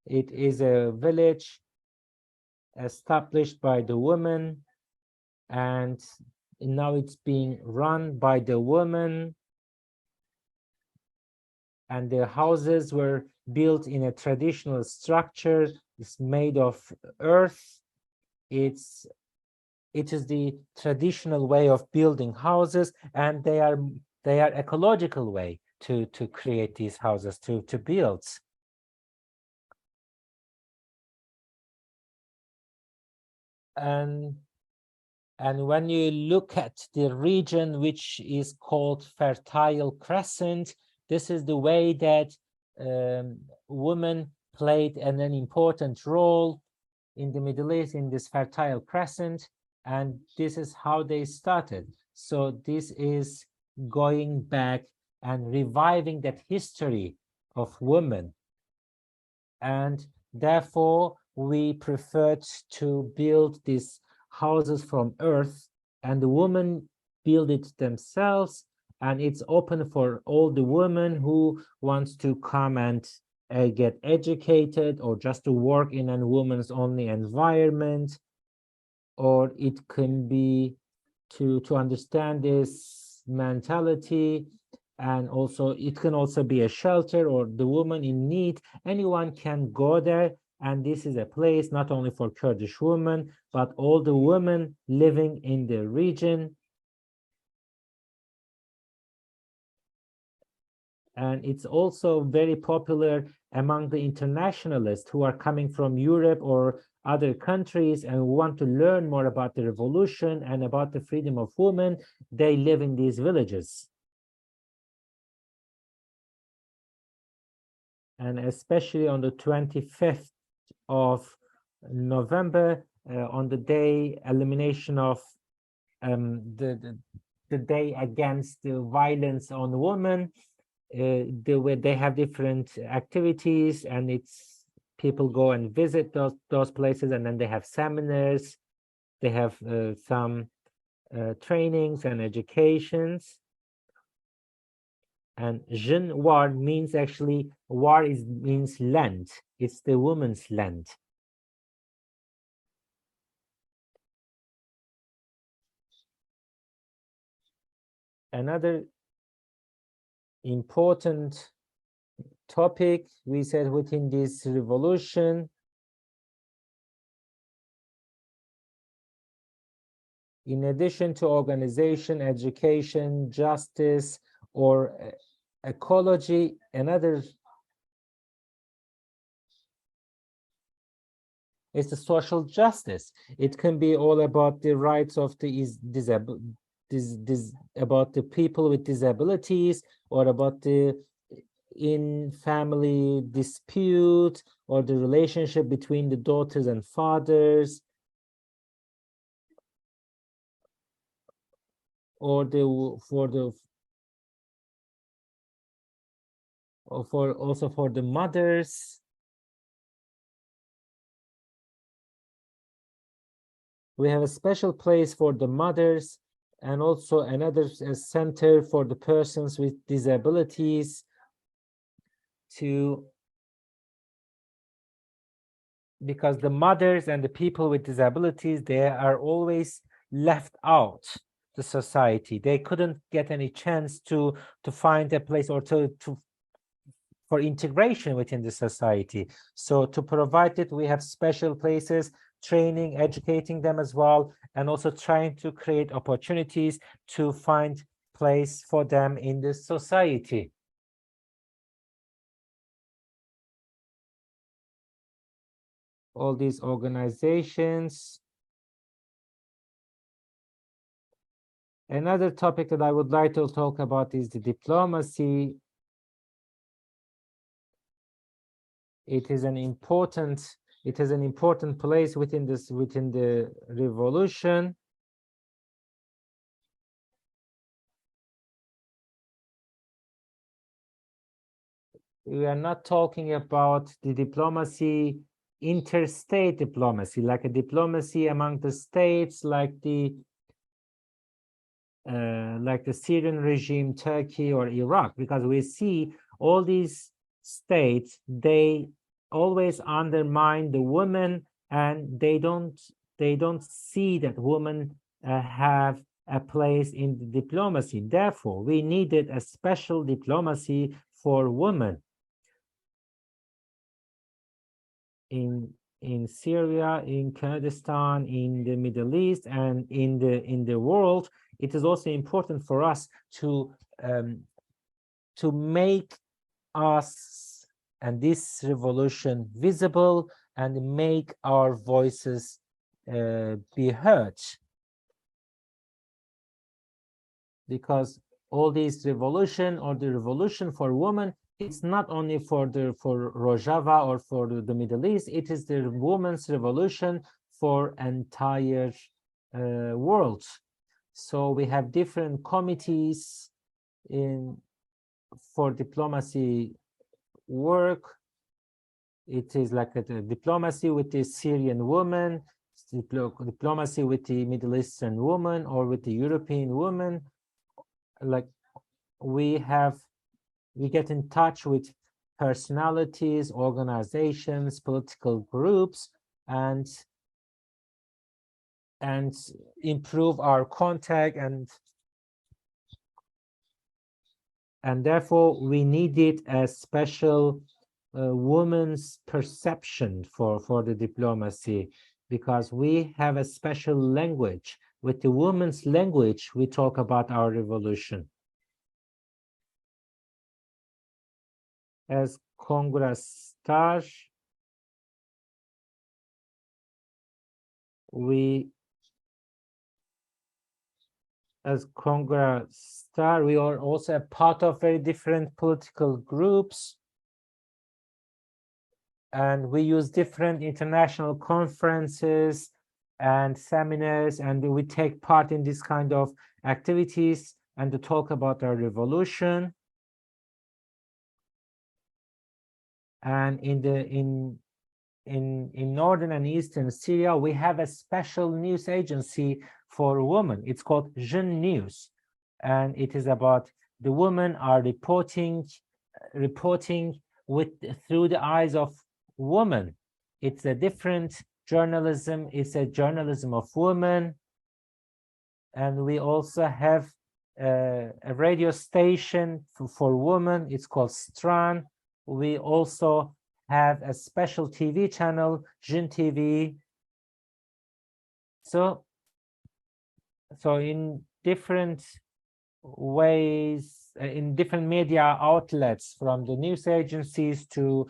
It is a village established by the women, and now it's being run by the women, and the houses were built in a traditional structure. It's made of earth. It is the traditional way of building houses, and they are ecological way to create these houses, to build. And when you look at the region which is called Fertile Crescent, this is the way that women played an important role in the Middle East, in this Fertile Crescent, and this is how they started. So this is going back and reviving that history of women, and therefore we preferred to build these houses from earth, and the women build it themselves, and it's open for all the women who wants to come and get educated, or just to work in a women's only environment, or it can be to understand this mentality and also it can also be a shelter or the woman in need. Anyone can go there, and this is a place not only for Kurdish women, but all the women living in the region. And it's also very popular among the internationalists who are coming from Europe or other countries and want to learn more about the revolution and about the freedom of women. They live in these villages. And especially on the 25th of November, on the day elimination of the day against the violence on women, they have different activities, and it's people go and visit those places, and then they have seminars, they have some trainings and educations. And Jin War means actually means land. It's the woman's land. Another important topic we said within this revolution, in addition to organization, education, justice, or ecology, another is the social justice. It can be all about the rights of the about the people with disabilities, or about the in family dispute, or the relationship between the daughters and fathers, or also for the mothers. We have a special place for the mothers, and also another center for the persons with disabilities, because the mothers and the people with disabilities, they are always left out the society. They couldn't get any chance to find a place or for integration within the society. So to provide it, we have special places, training, educating them as well, and also trying to create opportunities to find place for them in the society. All these organizations. Another topic that I would like to talk about is the diplomacy. It is an important place within the revolution. We are not talking about the diplomacy, interstate diplomacy, like a diplomacy among the states, like the Syrian regime, Turkey, or Iraq, because we see all these states, they always undermine the women, and they don't see that women have a place in the diplomacy. Therefore, we needed a special diplomacy for women in Syria, in Kurdistan, in the Middle East, and in the world. It is also important for us to make us and this revolution visible, and make our voices be heard, because all these revolution, or the revolution for women, it's not only for Rojava or for the Middle East, it is the women's revolution for entire world. So we have different committees for diplomacy work. It is like a diplomacy with the Syrian woman, diplomacy with the Middle Eastern woman, or with the European woman. Like we get in touch with personalities, organizations, political groups, and improve our contact And therefore we needed a special woman's perception for the diplomacy, because we have a special language. With the woman's language, we talk about our revolution. As Kongra Star, as Kongra Star, we are also a part of very different political groups, and we use different international conferences and seminars, and we take part in this kind of activities and to talk about our revolution. And in Northern and Eastern Syria, we have a special news agency for women. It's called Jeune News, and it is about the women are reporting through the eyes of women. It's a different journalism. It's a journalism of women. And we also have a radio station for women. It's called Stran. We also have a special TV channel, Jeune TV. So in different ways, in different media outlets, from the news agencies to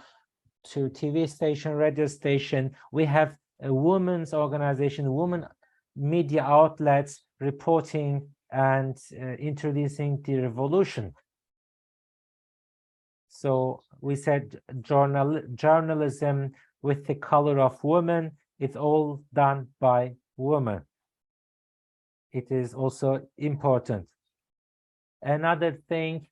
TV station, radio station, we have a women's organization, women media outlets reporting and introducing the revolution. So we said journalism with the color of women, it's all done by women. It is also important. Another thing,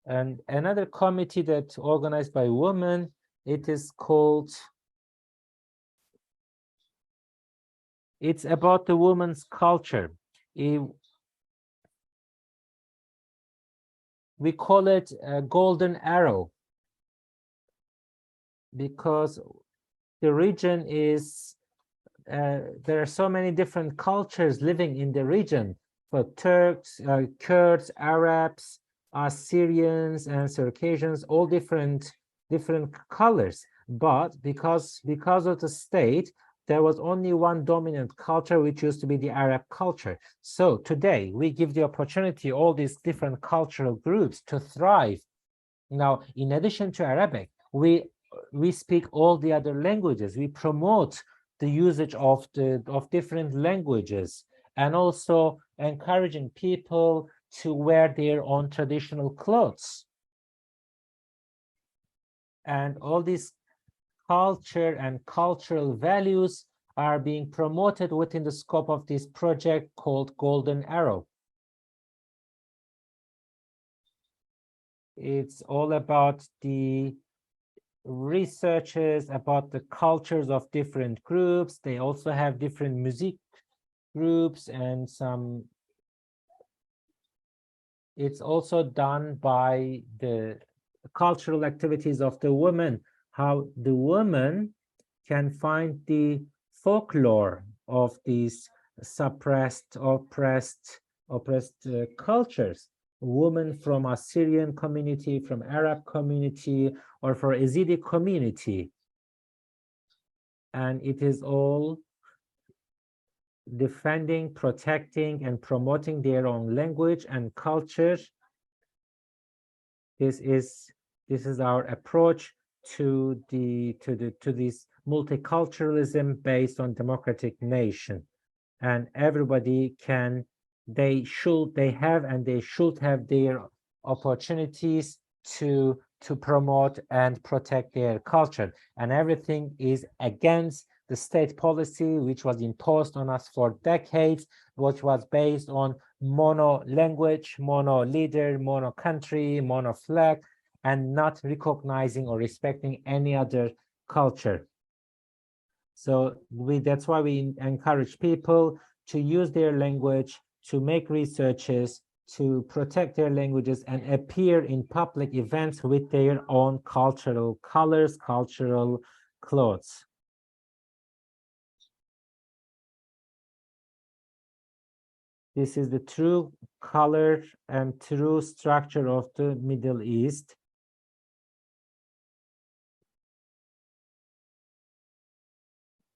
and another committee that organized by women, it is called, it's about the woman's culture. We call it a golden arrow because the region is, there are so many different cultures living in the region, for Turks, Kurds, Arabs, Syrians, and Circassians, all different colors. But because of the state, there was only one dominant culture, which used to be the Arab culture. So today we give the opportunity all these different cultural groups to thrive. Now, in addition to Arabic, we speak all the other languages. We promote the usage of different languages, and also encouraging people to wear their own traditional clothes. And all these culture and cultural values are being promoted within the scope of this project called Golden Arrow. It's all about the researches about the cultures of different groups. They also have different music groups and some. It's also done by the cultural activities of the women, how the woman can find the folklore of these suppressed, oppressed cultures. Women from Assyrian community, from Arab community, or for Yazidi community. And it is all defending, protecting, and promoting their own language and culture. This is our approach to this multiculturalism based on democratic nation. And everybody can, they have and they should have their opportunities to promote and protect their culture. And everything is against the state policy which was imposed on us for decades, which was based on mono language, mono leader, mono country, mono flag, and not recognizing or respecting any other culture. So that's why we encourage people to use their language, to make researches, to protect their languages, and appear in public events with their own cultural colors, cultural clothes. This is the true color and true structure of the Middle East.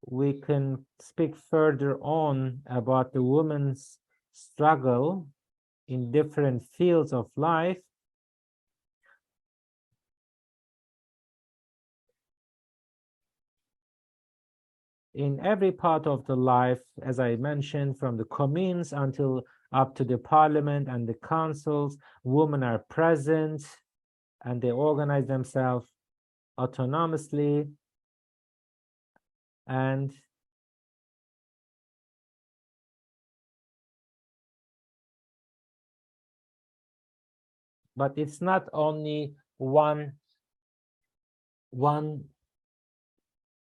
We can speak further on about the women's struggle in different fields of life. In every part of the life, as I mentioned, from the communes until up to the parliament and the councils, women are present and they organize themselves autonomously, and but it's not only one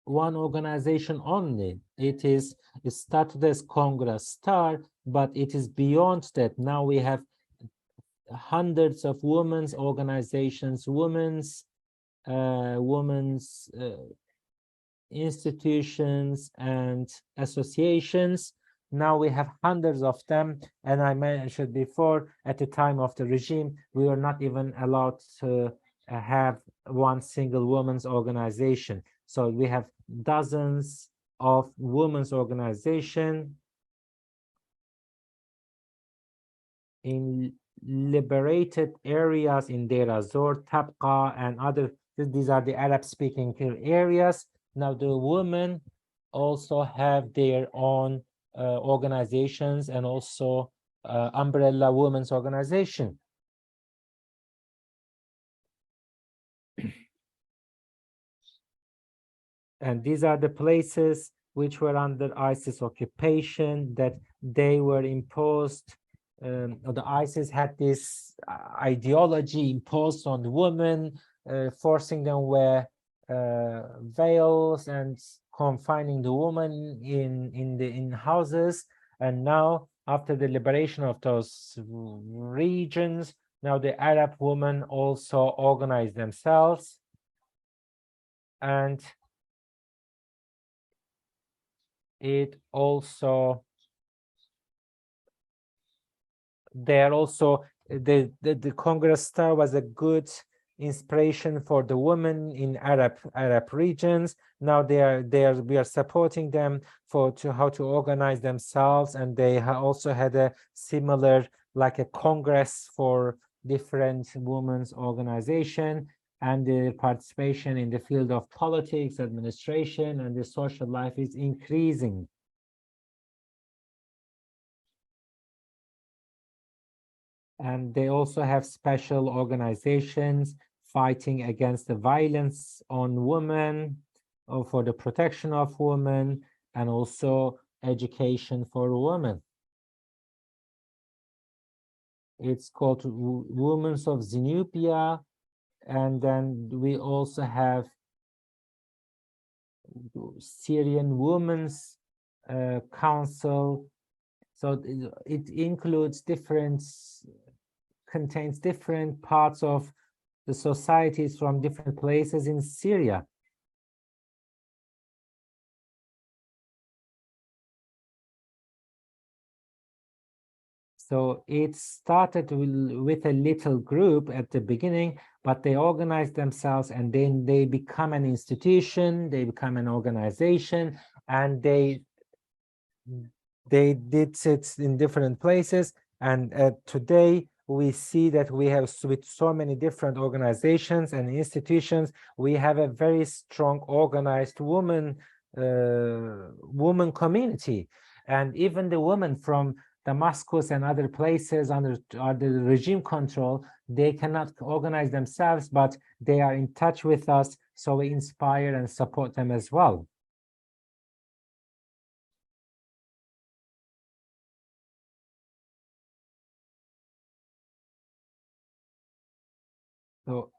organization only. It started as Kongra Star, but it is beyond that. Now we have hundreds of women's organizations, women's institutions and associations. Now we have hundreds of them, and I mentioned before, at the time of the regime, we were not even allowed to have one single women's organization. So we have dozens of women's organizations in liberated areas in Deir ez-Zor, Tabqa, and other. These are the Arab-speaking areas. Now the women also have their own organizations and also umbrella women's organization. And these are the places which were under ISIS occupation, that they were imposed. The ISIS had this ideology imposed on the women, forcing them to wear veils and confining the woman in houses. And now, after the liberation of those regions, now the Arab women also organize themselves, and it also they're also the Kongra Star was a good inspiration for the women in Arab regions. Now we are supporting them to how to organize themselves, and they also had a similar, like a congress for different women's organization, and the participation in the field of politics, administration, and the social life is increasing. And they also have special organizations fighting against the violence on women, or for the protection of women, and also education for women. It's called Women of Zenubia. And then we also have Syrian Women's Council. So it includes contains different parts of the societies from different places in Syria. So it started with a little group at the beginning, but they organized themselves, and then they become an institution, they become an organization, and they did it in different places. And today we see that we have, with so many different organizations and institutions, we have a very strong organized woman community. And even the women from Damascus and other places under regime control, they cannot organize themselves, but they are in touch with us, so we inspire and support them as well. So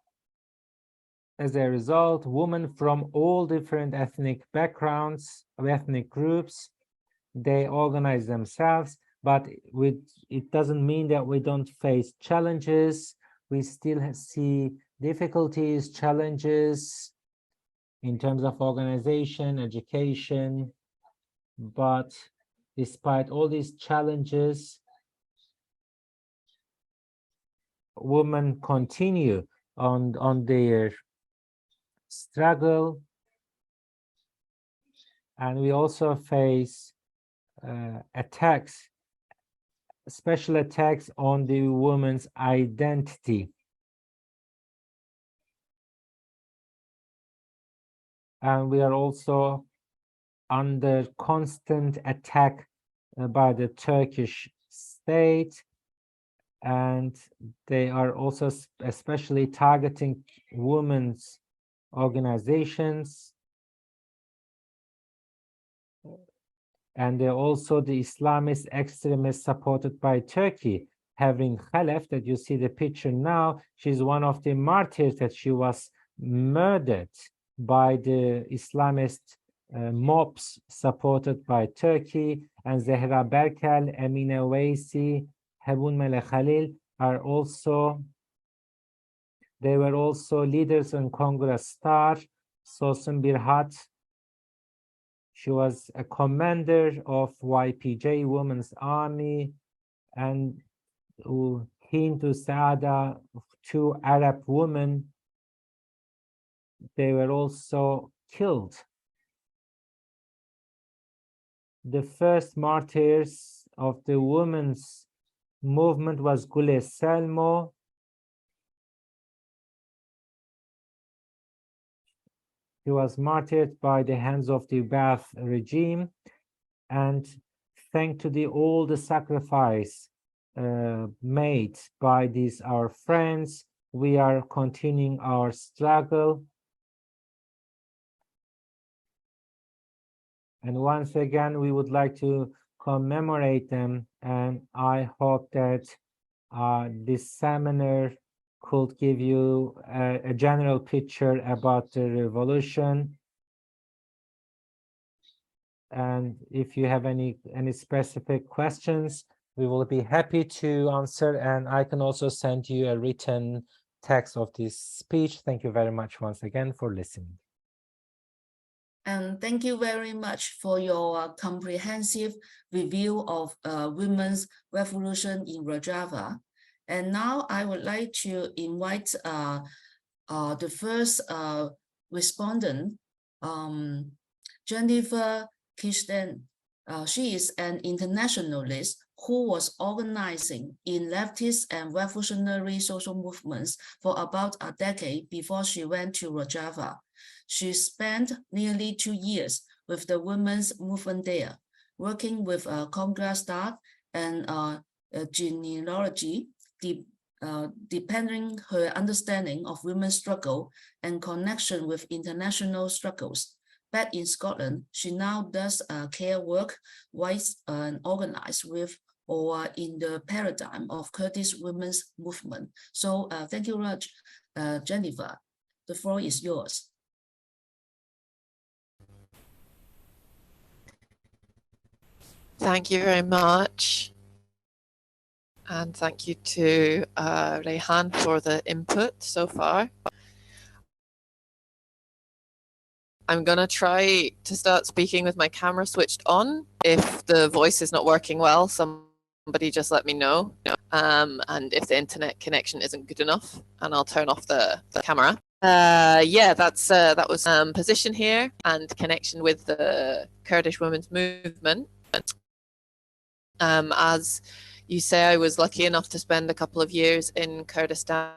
as a result, women from all different ethnic backgrounds, ethnic groups, they organize themselves, but it doesn't mean that we don't face challenges. We still see difficulties, challenges in terms of organization, education. But despite all these challenges, women continue on their struggle, and we also face attacks, special attacks on the woman's identity. And we are also under constant attack by the Turkish state, and they are also especially targeting women's organizations. And they're also the Islamist extremists supported by Turkey. Having Khalef, that you see the picture now, she's one of the martyrs that she was murdered by the Islamist mobs supported by Turkey. And Zehra Berkel, Emine Weisi, Hebun Mele Khalil are also, they were also leaders in Kongra Star. Sosun Birhat, she was a commander of YPJ Women's Army, and Hindu Saada, two Arab women, they were also killed. The first martyrs of the women's movement was Gule Selmo. He was martyred by the hands of the Ba'ath regime, and thanks to all the sacrifice made by these our friends, we are continuing our struggle. And once again, we would like to commemorate them, and I hope that this seminar could give you a general picture about the revolution. And if you have any specific questions, we will be happy to answer, and I can also send you a written text of this speech. Thank you very much once again for listening. And thank you very much for your comprehensive review of women's revolution in Rojava. And now I would like to invite the first respondent, Jennifer Kishden. She is an internationalist who was organizing in leftist and revolutionary social movements for about a decade before she went to Rojava. She spent nearly 2 years with the women's movement there, working with Kongra Star and genealogy, deepening her understanding of women's struggle and connection with international struggles. Back in Scotland, she now does care work, writes and organizes with or in the paradigm of Kurdish women's movement. So thank you much, Jennifer. The floor is yours. Thank you very much. And thank you to Reyhan for the input so far. I'm going to try to start speaking with my camera switched on. If the voice is not working well, somebody just let me know. And if the internet connection isn't good enough, and I'll turn off the camera. Yeah, that was position here and connection with the Kurdish women's movement. As you say, I was lucky enough to spend a couple of years in Kurdistan,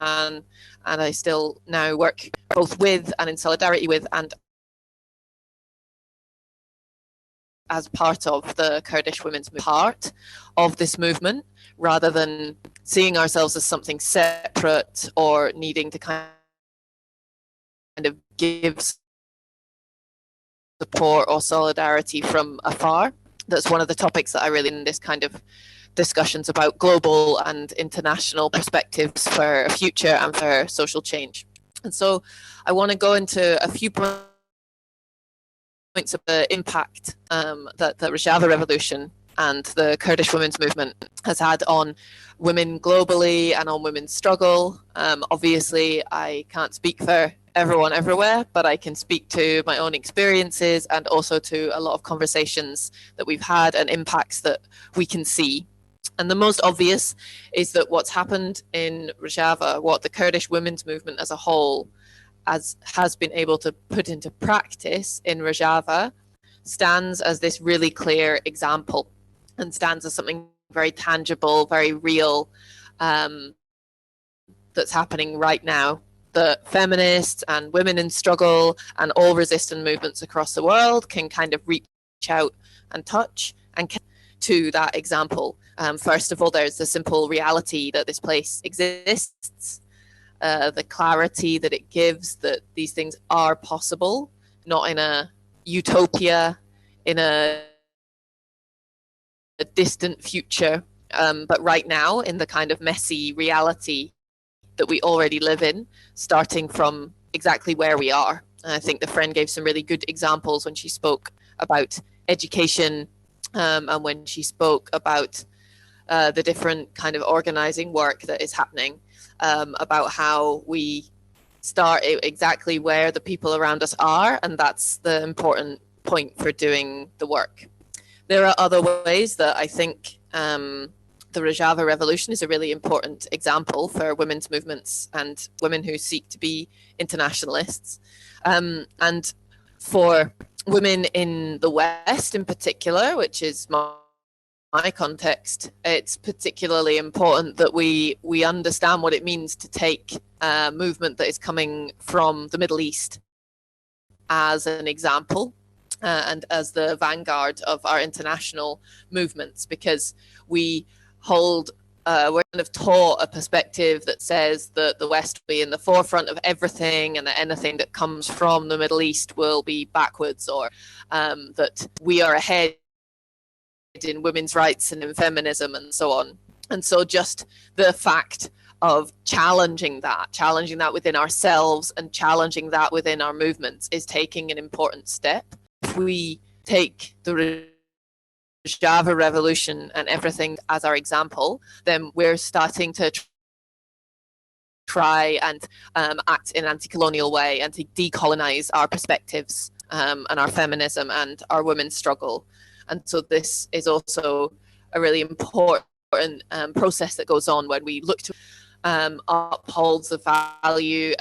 and I still now work both with and in solidarity with and as part of the Kurdish women's movement, part of this movement, rather than seeing ourselves as something separate or needing to kind of give support or solidarity from afar. That's one of the topics that I really in this kind of discussions about global and international perspectives for a future and for social change. And so I want to go into a few points of the impact that the Rojava revolution and the Kurdish women's movement has had on women globally and on women's struggle. Obviously, I can't speak for everyone everywhere, but I can speak to my own experiences and also to a lot of conversations that we've had and impacts that we can see. And the most obvious is that what's happened in Rojava, what the Kurdish women's movement as a whole has been able to put into practice in Rojava, stands as this really clear example and stands as something very tangible, very real, that's happening right now. That feminists and women in struggle and all resistance movements across the world can kind of reach out and touch and to that example. First of all, there's the simple reality that this place exists, the clarity that it gives that these things are possible, not in a utopia, in a distant future, but right now in the kind of messy reality that we already live in, starting from exactly where we are. And I think the friend gave some really good examples when she spoke about education, and when she spoke about the different kind of organizing work that is happening, about how we start exactly where the people around us are, and that's the important point for doing the work. There are other ways that I think the Rojava Revolution is a really important example for women's movements and women who seek to be internationalists. And for women in the West in particular, which is my context, it's particularly important that we understand what it means to take a movement that is coming from the Middle East as an example, and as the vanguard of our international movements, because we're kind of taught a perspective that says that the West will be in the forefront of everything and that anything that comes from the Middle East will be backwards, or that we are ahead in women's rights and in feminism and so on. And so just the fact of challenging that within ourselves and challenging that within our movements is taking an important step. If we take the Rojava Revolution and everything as our example, then we're starting to try and act in an anti-colonial way and to decolonize our perspectives, and our feminism and our women's struggle. And so this is also a really important process that goes on when we look to uphold the value,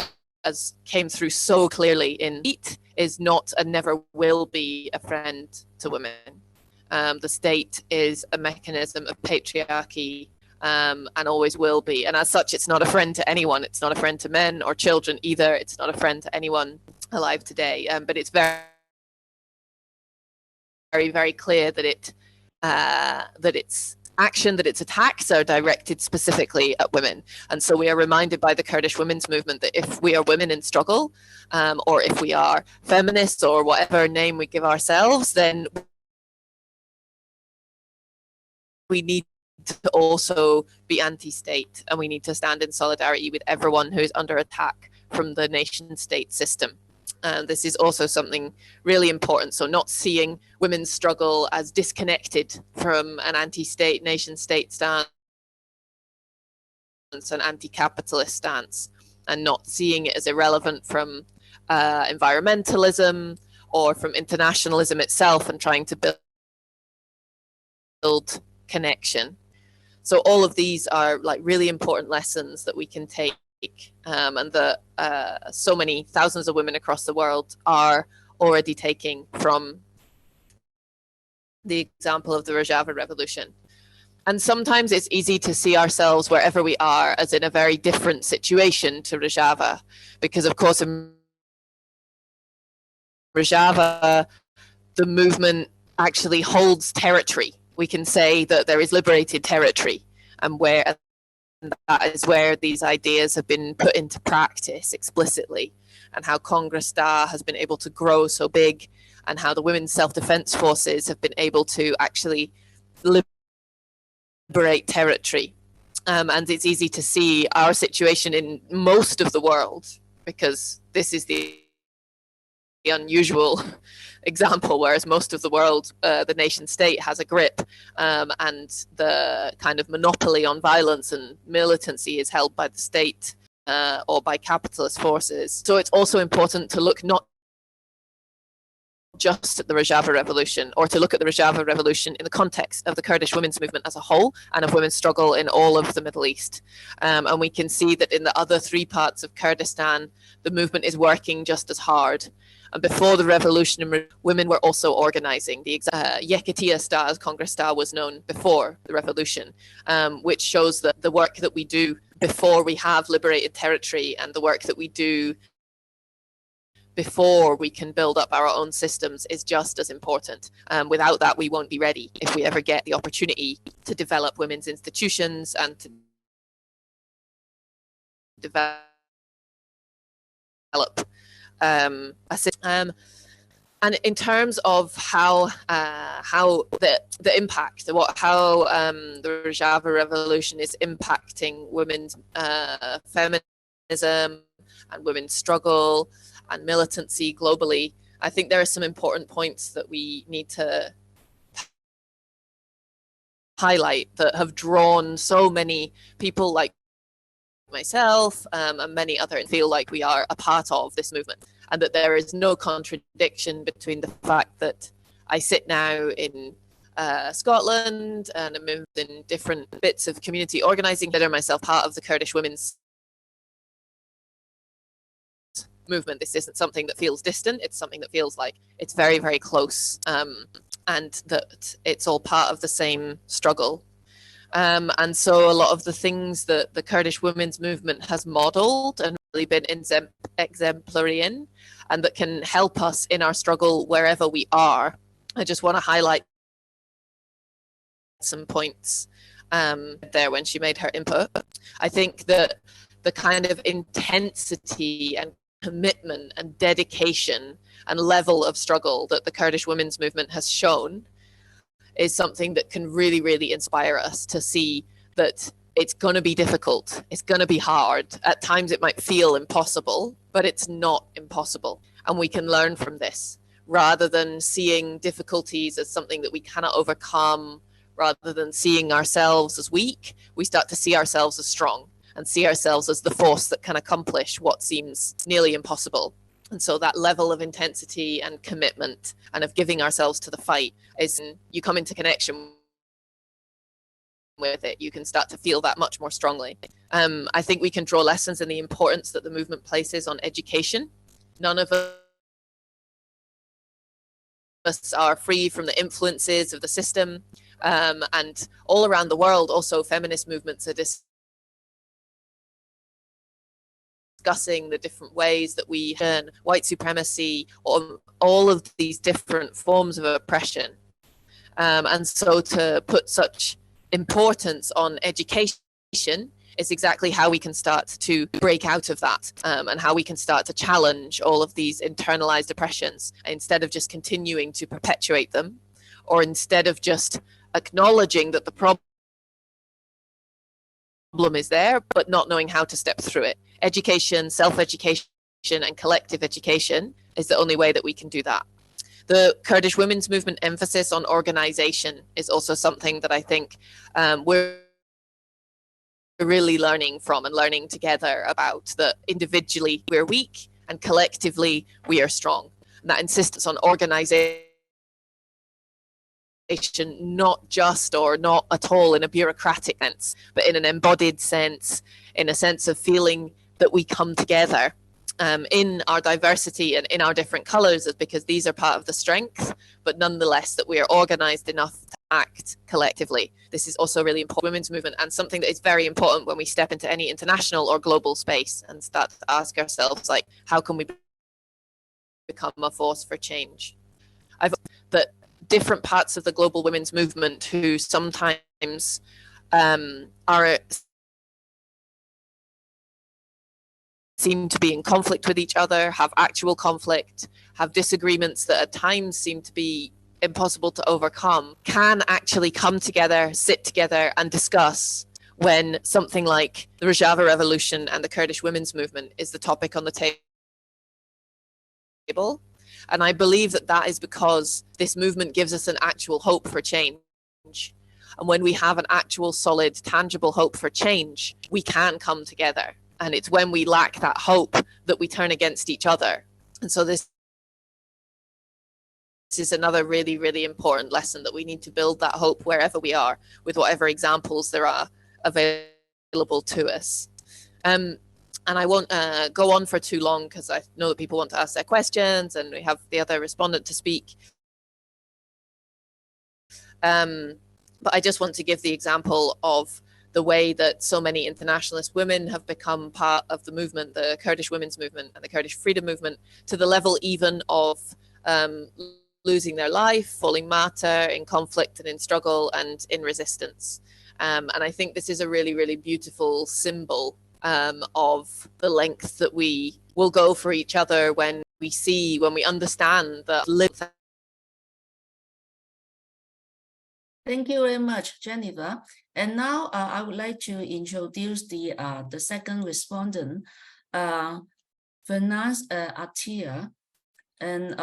as came through so clearly in Eat, is not and never will be a friend to women. The state is a mechanism of patriarchy, and always will be. And as such, it's not a friend to anyone. It's not a friend to men or children either. It's not a friend to anyone alive today. But it's very, very, very clear that its action, that its attacks are directed specifically at women. And so we are reminded by the Kurdish women's movement that if we are women in struggle, or if we are feminists or whatever name we give ourselves, then we need to also be anti-state, and we need to stand in solidarity with everyone who is under attack from the nation-state system. And this is also something really important. So not seeing women's struggle as disconnected from an anti-state, nation-state stance, an anti-capitalist stance, and not seeing it as irrelevant from environmentalism or from internationalism itself, and trying to build connection. So all of these are like really important lessons that we can take, and that so many thousands of women across the world are already taking from the example of the Rojava Revolution. And sometimes it's easy to see ourselves wherever we are as in a very different situation to Rojava, because of course in Rojava the movement actually holds territory. We can say that there is liberated territory, and that is where these ideas have been put into practice explicitly, and how Kongra Star has been able to grow so big, and how the women's self-defense forces have been able to actually liberate territory. And it's easy to see our situation in most of the world, because this is the unusual example, whereas most of the world, the nation state has a grip, and the kind of monopoly on violence and militancy is held by the state or by capitalist forces. So it's also important to look not just at the Rojava revolution, or to look at the Rojava revolution in the context of the Kurdish women's movement as a whole and of women's struggle in all of the Middle East. And we can see that in the other three parts of Kurdistan, the movement is working just as hard. And before the revolution, women were also organizing. The Yekatiya Star, as Kongra Star was known before the revolution, which shows that the work that we do before we have liberated territory and the work that we do before we can build up our own systems is just as important. Without that, we won't be ready if we ever get the opportunity to develop women's institutions and to develop a system. And in terms of how the impact, how the Rojava revolution is impacting women's feminism and women's struggle and militancy globally, I think there are some important points that we need to highlight that have drawn so many people like myself and many others feel like we are a part of this movement, and that there is no contradiction between the fact that I sit now in Scotland and I'm moved in different bits of community organizing, consider myself part of the Kurdish women's movement. This isn't something that feels distant, it's something that feels like it's very, very close, and that it's all part of the same struggle. And so a lot of the things that the Kurdish women's movement has modeled and really been exemplary in, and that can help us in our struggle wherever we are. I just want to highlight some points there when she made her input. I think that the kind of intensity and commitment and dedication and level of struggle that the Kurdish women's movement has shown is something that can really, really inspire us to see that it's going to be difficult. It's going to be hard. At times it might feel impossible, but it's not impossible. And we can learn from this rather than seeing difficulties as something that we cannot overcome, rather than seeing ourselves as weak. We start to see ourselves as strong and see ourselves as the force that can accomplish what seems nearly impossible. And so that level of intensity and commitment and of giving ourselves to the fight is, you come into connection with it, you can start to feel that much more strongly. I think we can draw lessons in the importance that the movement places on education. None of us are free from the influences of the system. And all around the world, also feminist movements are discussing the different ways that we turn white supremacy, or all of these different forms of oppression. And so to put such importance on education is exactly how we can start to break out of that, and how we can start to challenge all of these internalized oppressions instead of just continuing to perpetuate them, or instead of just acknowledging that the problem is there, but not knowing how to step through it. Education, self-education, and collective education is the only way that we can do that. The Kurdish women's movement emphasis on organization is also something that I think we're really learning from and learning together about, that individually we're weak and collectively we are strong. And that insistence on organization, not just or not at all in a bureaucratic sense, but in an embodied sense, in a sense of feeling that we come together in our diversity and in our different colors, is because these are part of the strength, but nonetheless that we are organized enough to act collectively. This is also really important women's movement, and something that is very important when we step into any international or global space and start to ask ourselves, like, how can we become a force for change? I've that different parts of the global women's movement who sometimes are seem to be in conflict with each other, have actual conflict, have disagreements that at times seem to be impossible to overcome, can actually come together, sit together and discuss when something like the Rojava revolution and the Kurdish women's movement is the topic on the table. And I believe that that is because this movement gives us an actual hope for change. And when we have an actual, solid, tangible hope for change, we can come together. And it's when we lack that hope that we turn against each other. And so this is another really, really important lesson, that we need to build that hope wherever we are, with whatever examples there are available to us. And I won't go on for too long, because I know that people want to ask their questions, and we have the other respondent to speak. But I just want to give the example of the way that so many internationalist women have become part of the movement, the Kurdish women's movement and the Kurdish freedom movement, to the level even of losing their life, falling martyr in conflict and in struggle and in resistance. And I think this is a really, really beautiful symbol of the length that we will go for each other when we understand that live. Thank you very much, Jennifer. And now I would like to introduce the second respondent, Fernaz Atia, and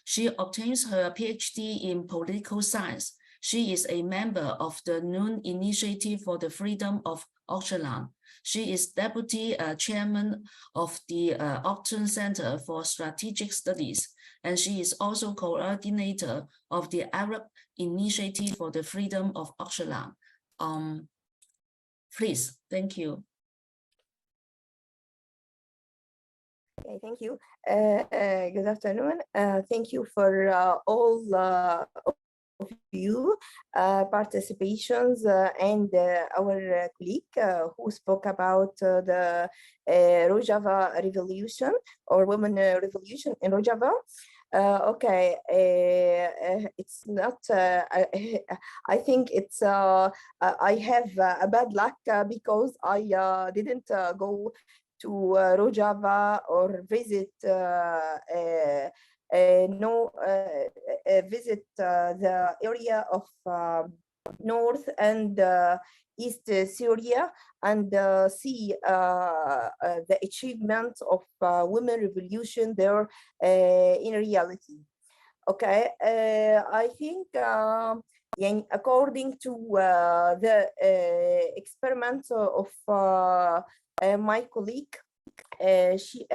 she obtains her PhD in political science. She is a member of the Noon Initiative for the Freedom of Ocalan. She is deputy chairman of the Octon Center for Strategic Studies, and she is also coordinator of the Arab Initiative for the Freedom of Ocalan. Please, thank you. Okay, thank you. Good afternoon. Thank you for all of you participations and our colleague who spoke about the Rojava revolution or women revolution in Rojava. Okay, it's not, I think it's, I have a bad luck because I didn't go to Rojava or visit visit the area of North and East Syria and see the achievements of women revolution there in reality. Okay, I think according to the experiment of my colleague, she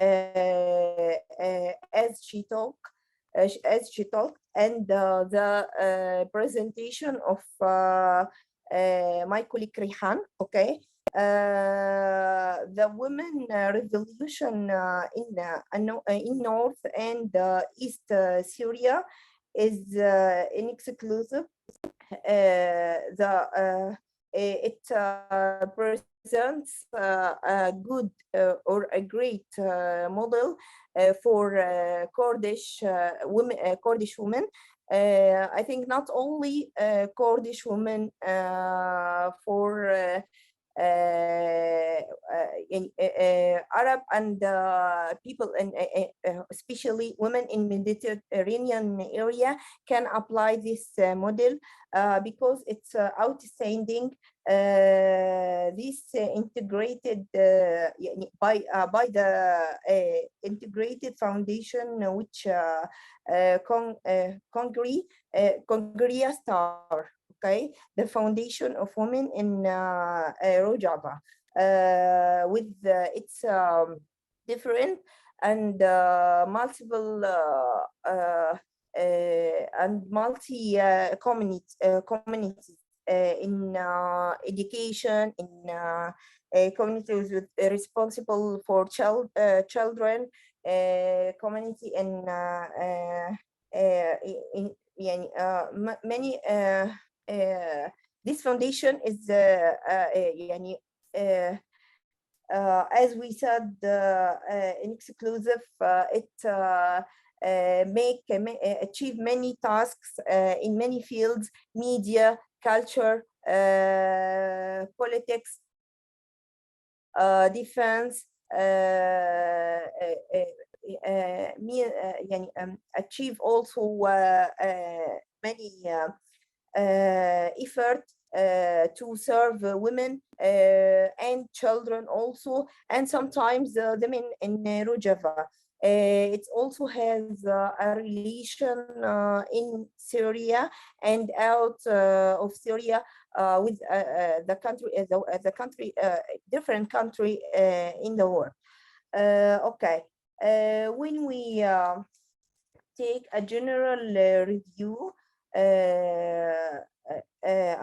as she talked, and the presentation of my colleague Reyhan, okay, the women revolution in North and East Syria is inexclusive. It presents a good or a great model for Kurdish women. I think not only Kurdish women for Arab and people, and especially women in Mediterranean area can apply this model because it's outstanding. This integrated by the integrated foundation which Kongra Star, okay, the foundation of women in Rojava, with its different and multiple and multi communities in education, in communities with responsible for children, community in many. This foundation is as we said, inexclusive. It achieve many tasks in many fields: media, culture, politics, defense, achieve also many effort to serve women and children also, and sometimes the men in Rojava. It also has a relation in Syria and out of Syria with the country, different country in the world. Okay, when we take a general review, a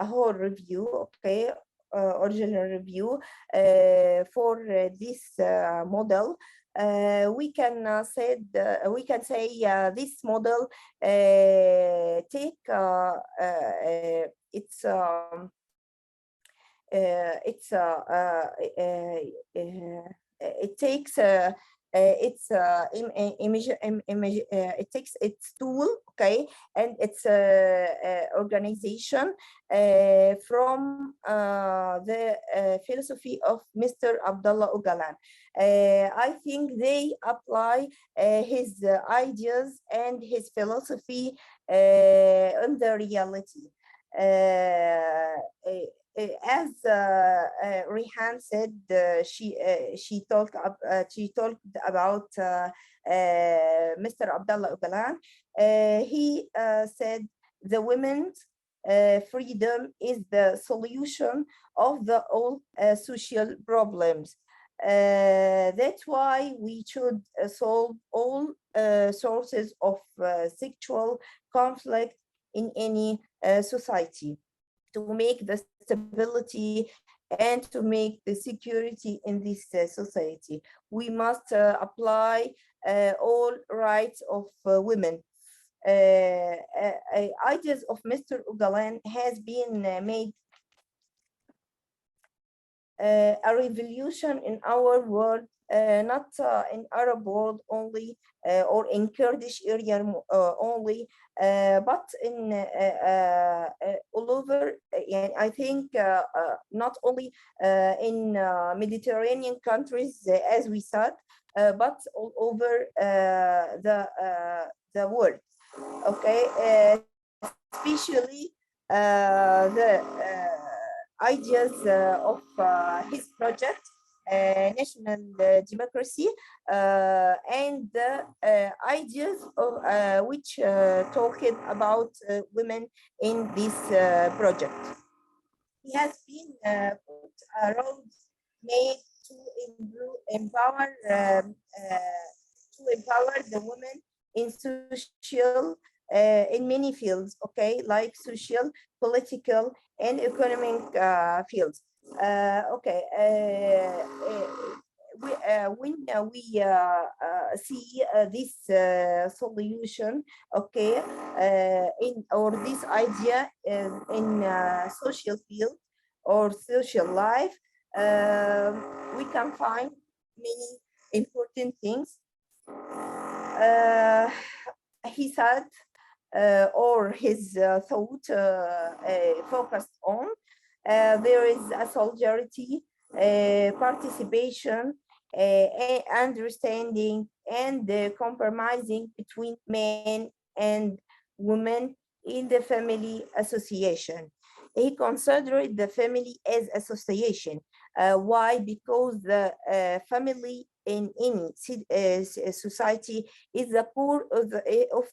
whole review, okay, or general review for this model. We can say this model take it takes it takes its tool, okay, and its organization from the philosophy of Mr. Abdullah Ocalan. I think they apply his ideas and his philosophy on the reality. As Reyhan said, she talked about Mr. Abdullah Ocalan. He said the women's freedom is the solution of the all social problems. That's why we should solve all sources of sexual conflict in any society, to make the stability and to make the security in this society. We must apply all rights of women. Ideas of Mr. Ocalan has been made a revolution in our world, not in Arab world only, or in Kurdish area only, but in all over. And I think not only in Mediterranean countries, as we said, but all over the world. Okay, especially the ideas of his project, national democracy, and the ideas of which talking about women in this project. He has been put a road made to empower the women in social, in many fields, okay, like social, political, and economic fields. Okay, when we see this solution, okay, in or this idea in social field or social life, we can find many important things. He said, or his thought focused on, there is a solidarity, participation, understanding, and compromising between men and women in the family association. He considered the family as association. Why? Because the family in any society is the core of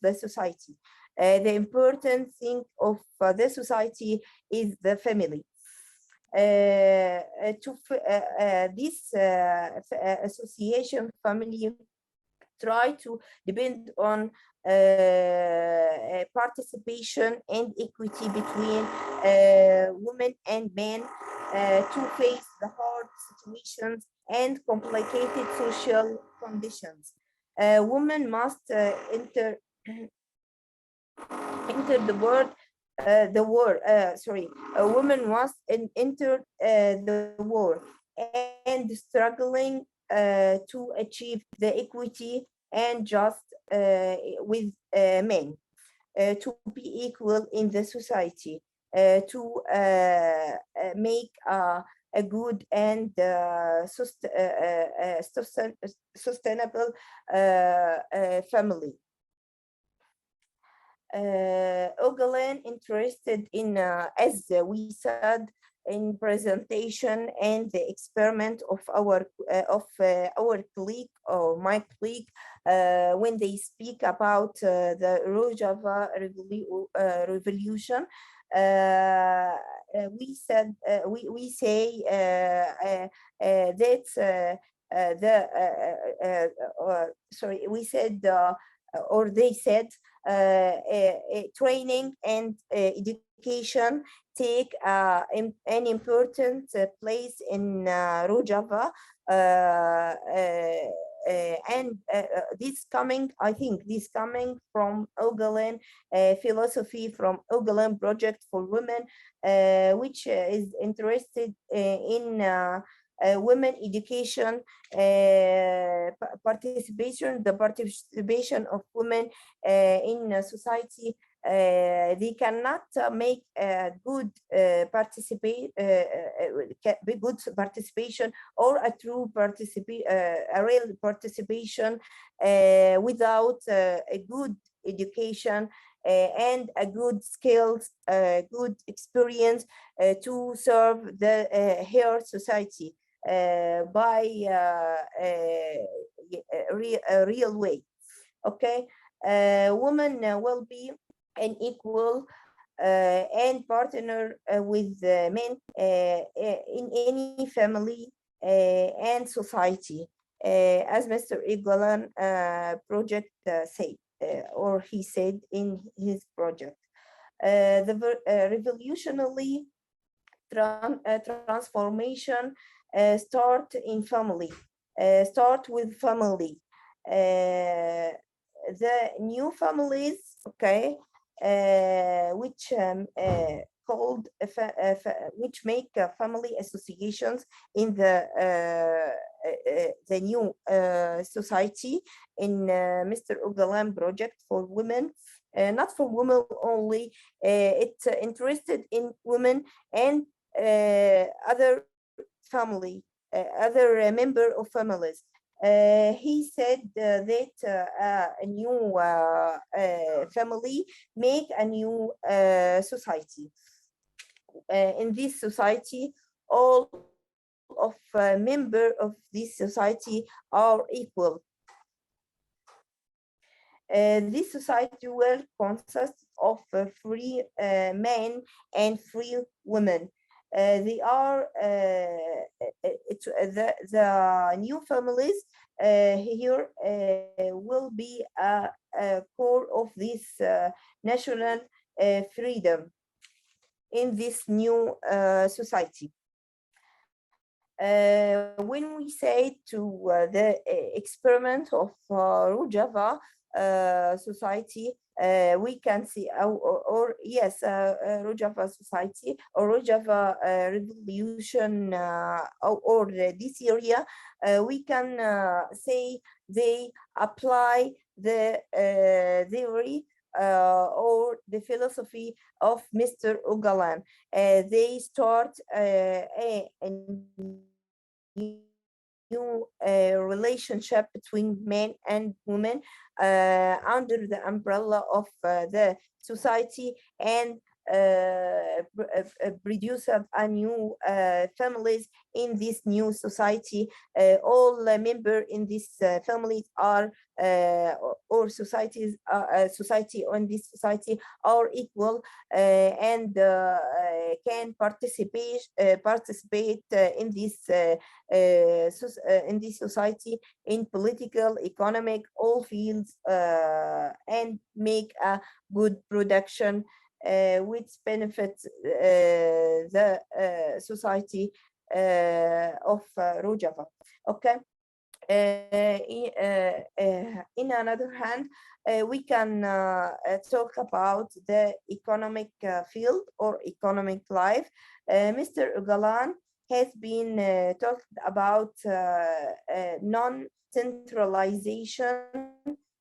the society. The important thing of the society is the family. This association family try to depend on participation and equity between women and men to face the hard situations and complicated social conditions. Women must enter the world. A woman must enter the war and struggling to achieve the equity and just with men, to be equal in the society, to make a good and sustainable family. Ocalan interested in, as we said in presentation and the experiment of our colleague or my colleague, when they speak about the Rojava revolution, we said we say that we said or they said, training and education take an important place in Rojava, and this coming, I think, this coming from Ocalan philosophy, from Ocalan Project for Women, which is interested in women education, participation, the participation of women in society. They cannot make a good participation or a true a real participation without a good education and a good skills, good experience to serve the her society by a real way. Okay, women will be an equal and partner with men in any family and society, as Mr. Ocalan project said, or he said in his project. The revolutionary transformation start in family, start with family. The new families, okay, which called which make family associations in the new society in Mr. Ocalan project for women, not for women only. It's interested in women and other family, other member of families. He said that a new family make a new society. In this society, all of members of this society are equal. This society will consist of free men and free women. They are the new families here will be a core of this national freedom in this new society. When we say to the experiment of Rojava society, we can see, or yes, Rojava society or Rojava revolution, or this area, we can say they apply the theory or the philosophy of Mr. Ocalan. They start a new relationship between men and women under the umbrella of the society, and produce a new families in this new society. All members in this families are or societies society on this society are equal and can participate in this society in political, economic, all fields, and make a good production which benefits the society of Rojava. Okay. In another hand, we can talk about the economic field or economic life. Mr. Ocalan has been talked about non-centralization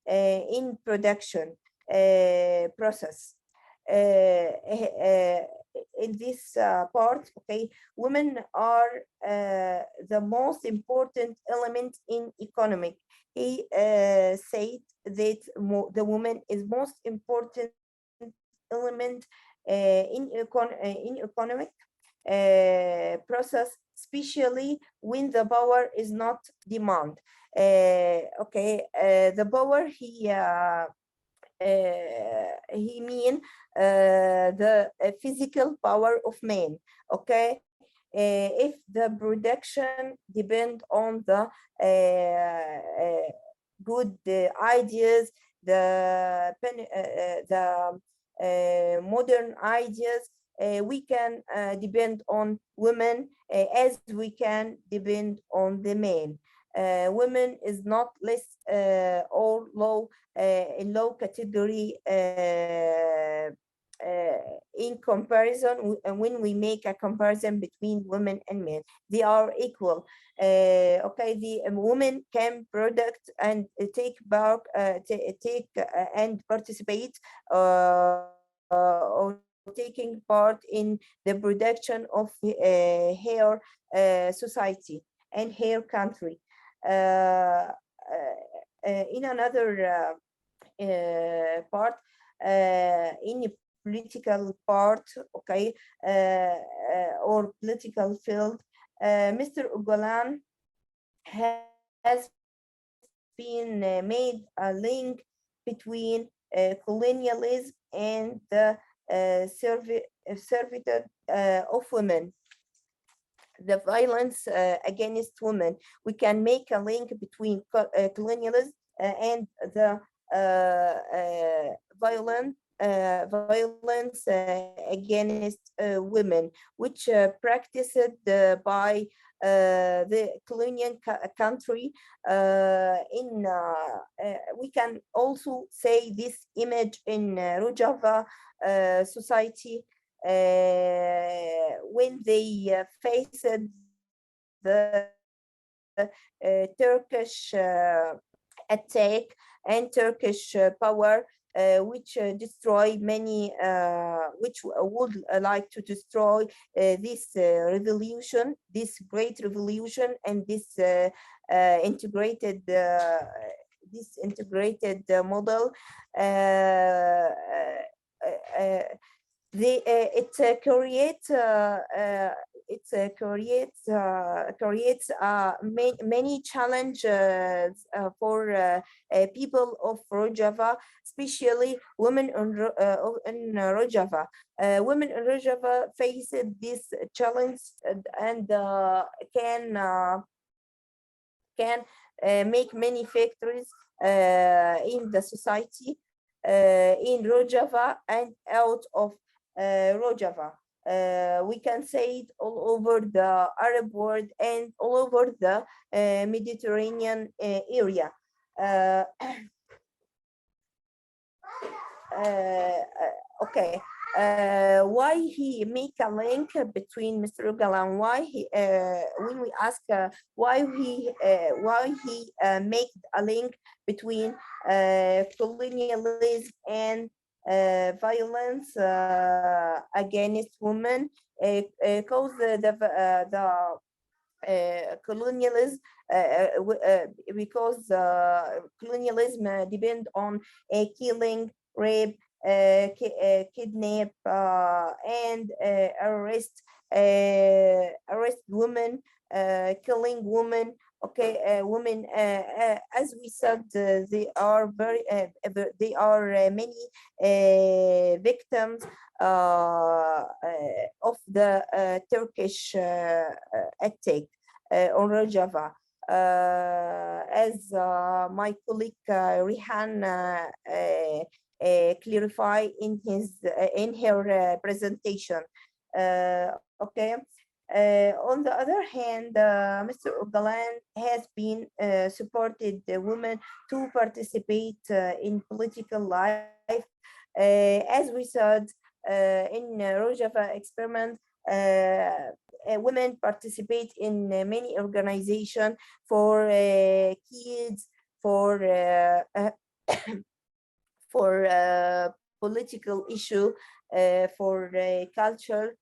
in production process. In this part, okay, women are the most important element in economic. He said that the woman is most important element in economic process, especially when the power is not demand. Okay, the power he mean the physical power of men. Okay, if the production depend on the good ideas, the modern ideas, we can depend on women as we can depend on the men. Women is not less or low in low category in comparison. When we make a comparison between women and men, they are equal. Okay, the women can product and take part, and participate or taking part in the production of her society and her country. In another part, in a political part, okay, or political field, Mr. Ocalan has been made a link between colonialism and the servitude of women, the violence against women. We can make a link between colonialism and the violence against women, which practiced by the colonial country. We can also say this image in Rojava society when they faced the Turkish attack and Turkish power, which destroy many, which would like to destroy this revolution, this great revolution, and this integrated model. Creates many challenges for people of Rojava, especially women in Rojava. Women in Rojava face this challenge and can make many factories in the society in Rojava and out of Rojava. We can say it all over the Arab world and all over the Mediterranean area. Okay. Why he make a link between Mr. Ocalan? Why he, when we ask why he make a link between colonialism and violence against women, because the colonialism, because colonialism depend on killing, rape, kidnap, and arrest women, killing women. Okay, women, as we said, they are many victims of the Turkish attack on Rojava. As my colleague Reyhan clarify in her presentation. Okay. On the other hand, Mr. Ocalan has been supported the women to participate in political life. As we said in Rojava experiment, women participate in many organizations for kids, for political issue, for cultural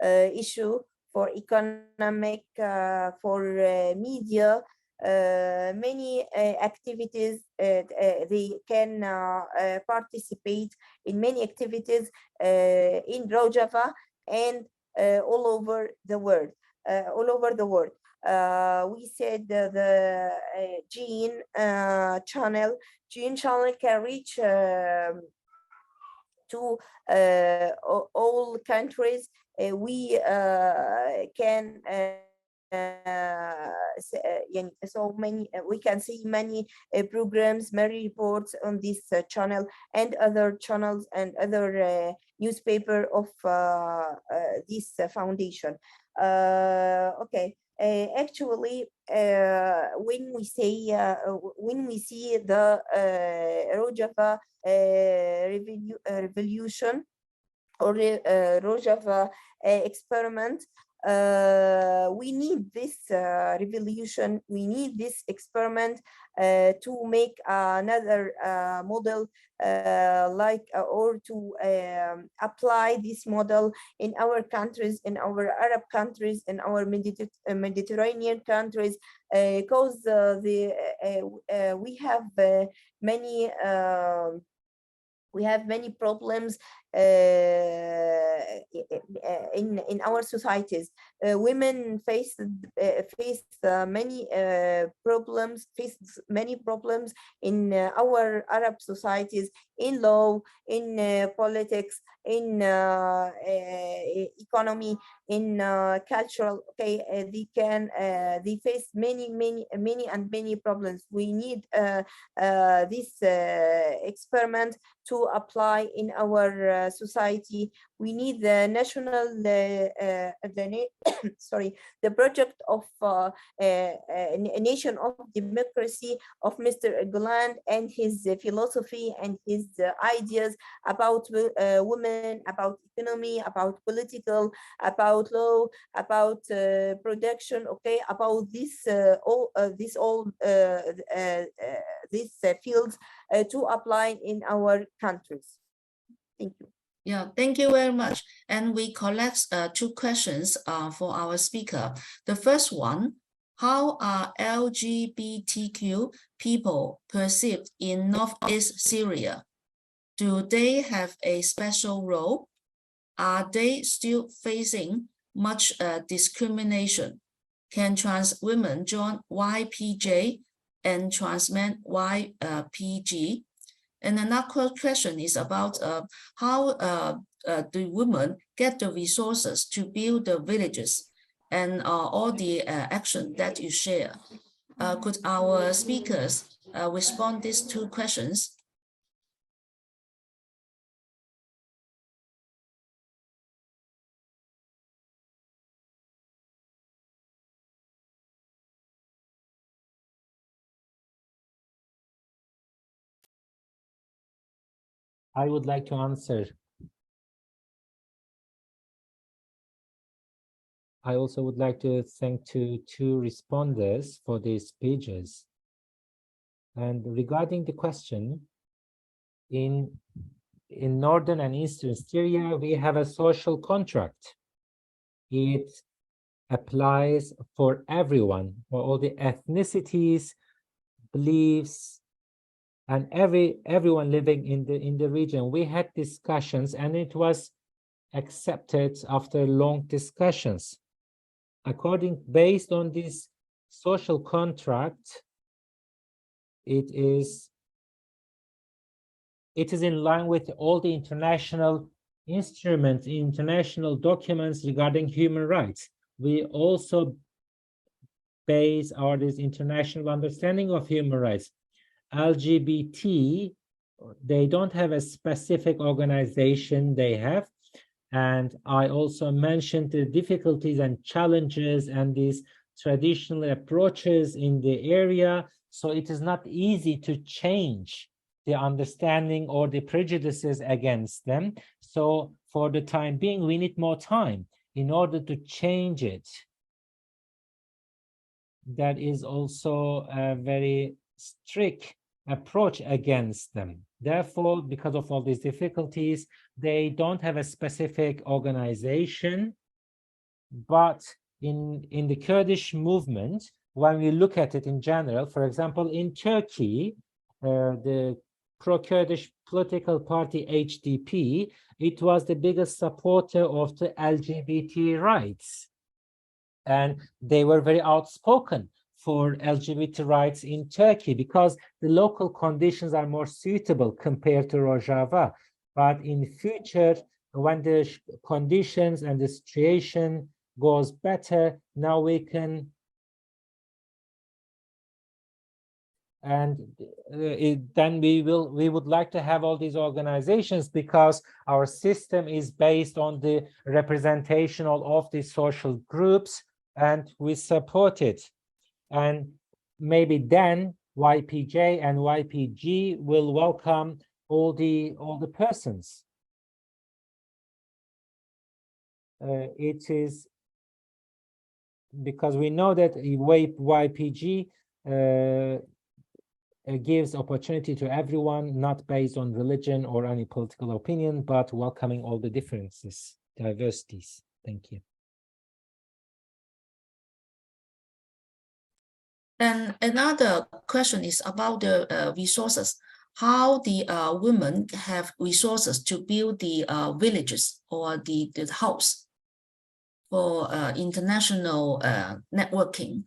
issue, for economic, for media, many activities. They can participate in many activities in Rojava and all over the world. We said the Gene channel can reach to all countries. We can so many, we can see many programs, many reports on this channel and other channels and other newspaper of this foundation. Okay. Actually, when we see the Rojava revolution or Rojava experiment, we need this revolution, we need this experiment to make another model or to apply this model in our countries, in our Arab countries, in our Mediterranean countries, because we have many problems in our societies. Women face many problems in our Arab societies, in law, in politics, in economy, in cultural. Okay, they face many problems. We need this experiment to apply in our society. We need the national, the project of a nation of democracy of Mr. Ocalan and his philosophy and his ideas about women, about economy, about political, about law, about production. Okay, about these fields to apply in our countries. Thank you. Yeah, thank you very much. And we collect two questions for our speaker. The first one, how are LGBTQ people perceived in North East Syria? Do they have a special role? Are they still facing much discrimination? Can trans women join YPJ and trans men YPG? And another question is about how do women get the resources to build the villages and all the action that you share. Could our speakers respond these two questions? I would like to answer. I also would like to thank two responders for these pages. And regarding the question, in Northern and Eastern Syria, we have a social contract. It applies for everyone, for all the ethnicities, beliefs, and everyone living in the region. We had discussions, and it was accepted after long discussions. Based on this social contract, it is in line with all the international instruments, international documents regarding human rights. We also base this international understanding of human rights. LGBT, they don't have a specific organization they have. And I also mentioned the difficulties and challenges and these traditional approaches in the area. So it is not easy to change the understanding or the prejudices against them. So for the time being, we need more time in order to change it. That is also a very strict approach against them. Therefore, because of all these difficulties, they don't have a specific organization. But in the Kurdish movement, when we look at it in general, for example, in Turkey, the pro-Kurdish political party HDP, it was the biggest supporter of the LGBT rights. And they were very outspoken for LGBT rights in Turkey because the local conditions are more suitable compared to Rojava. But in future, when the conditions and the situation goes better, now we can, and then we would like to have all these organizations, because our system is based on the representation of the social groups, and we support it. And maybe then YPJ and YPG will welcome all the persons. It is because we know that YPG gives opportunity to everyone, not based on religion or any political opinion, but welcoming all the differences, diversities. Thank you. And another question is about the resources. How the women have resources to build the villages or the house for international networking.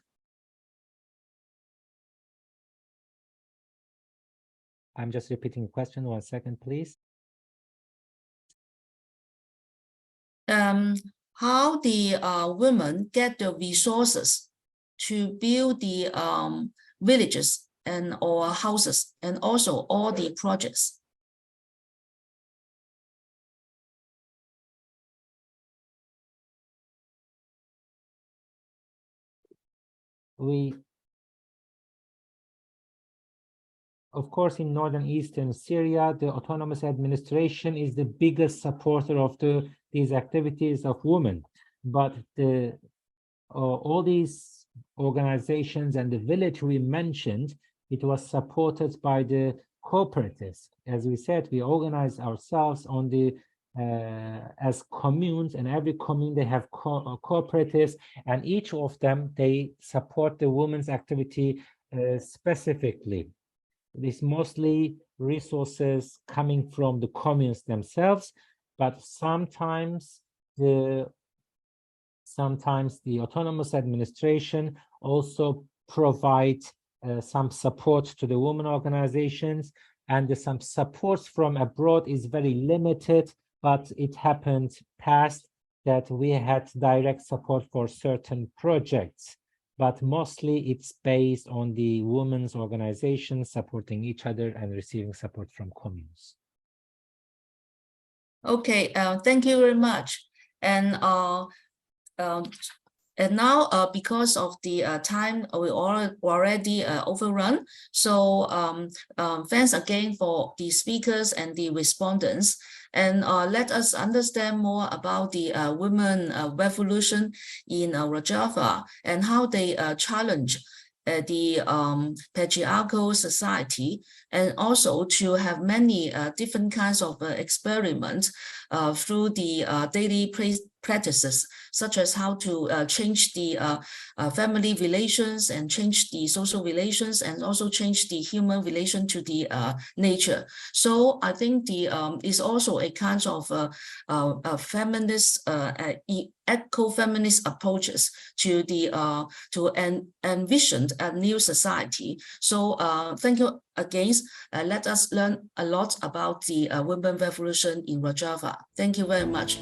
I'm just repeating the question. 1 second, please. How the women get the resources to build the villages and or houses, and also all the projects. Of course, in North and Eastern Syria, the autonomous administration is the biggest supporter of these activities of women. But all these organizations and the village we mentioned, it was supported by the cooperatives. As we said, we organize ourselves on the as communes, and every commune they have cooperatives, and each of them they support the women's activity specifically. This mostly resources coming from the communes themselves, but sometimes the autonomous administration also provide some support to the women organizations, and some support from abroad is very limited, but it happened past that we had direct support for certain projects. But mostly it's based on the women's organizations supporting each other and receiving support from communes. Okay, thank you very much. And now, because of the time, we already overrun. So thanks again for the speakers and the respondents. And let us understand more about the women revolution in Rojava and how they challenge the patriarchal society, and also to have many different kinds of experiments through the daily practices, such as how to change the family relations and change the social relations, and also change the human relation to the nature. So I think the is also a kind of feminist, eco-feminist approaches to the to envision a new society. So thank you again. Let us learn a lot about the women revolution in Rojava. Thank you very much.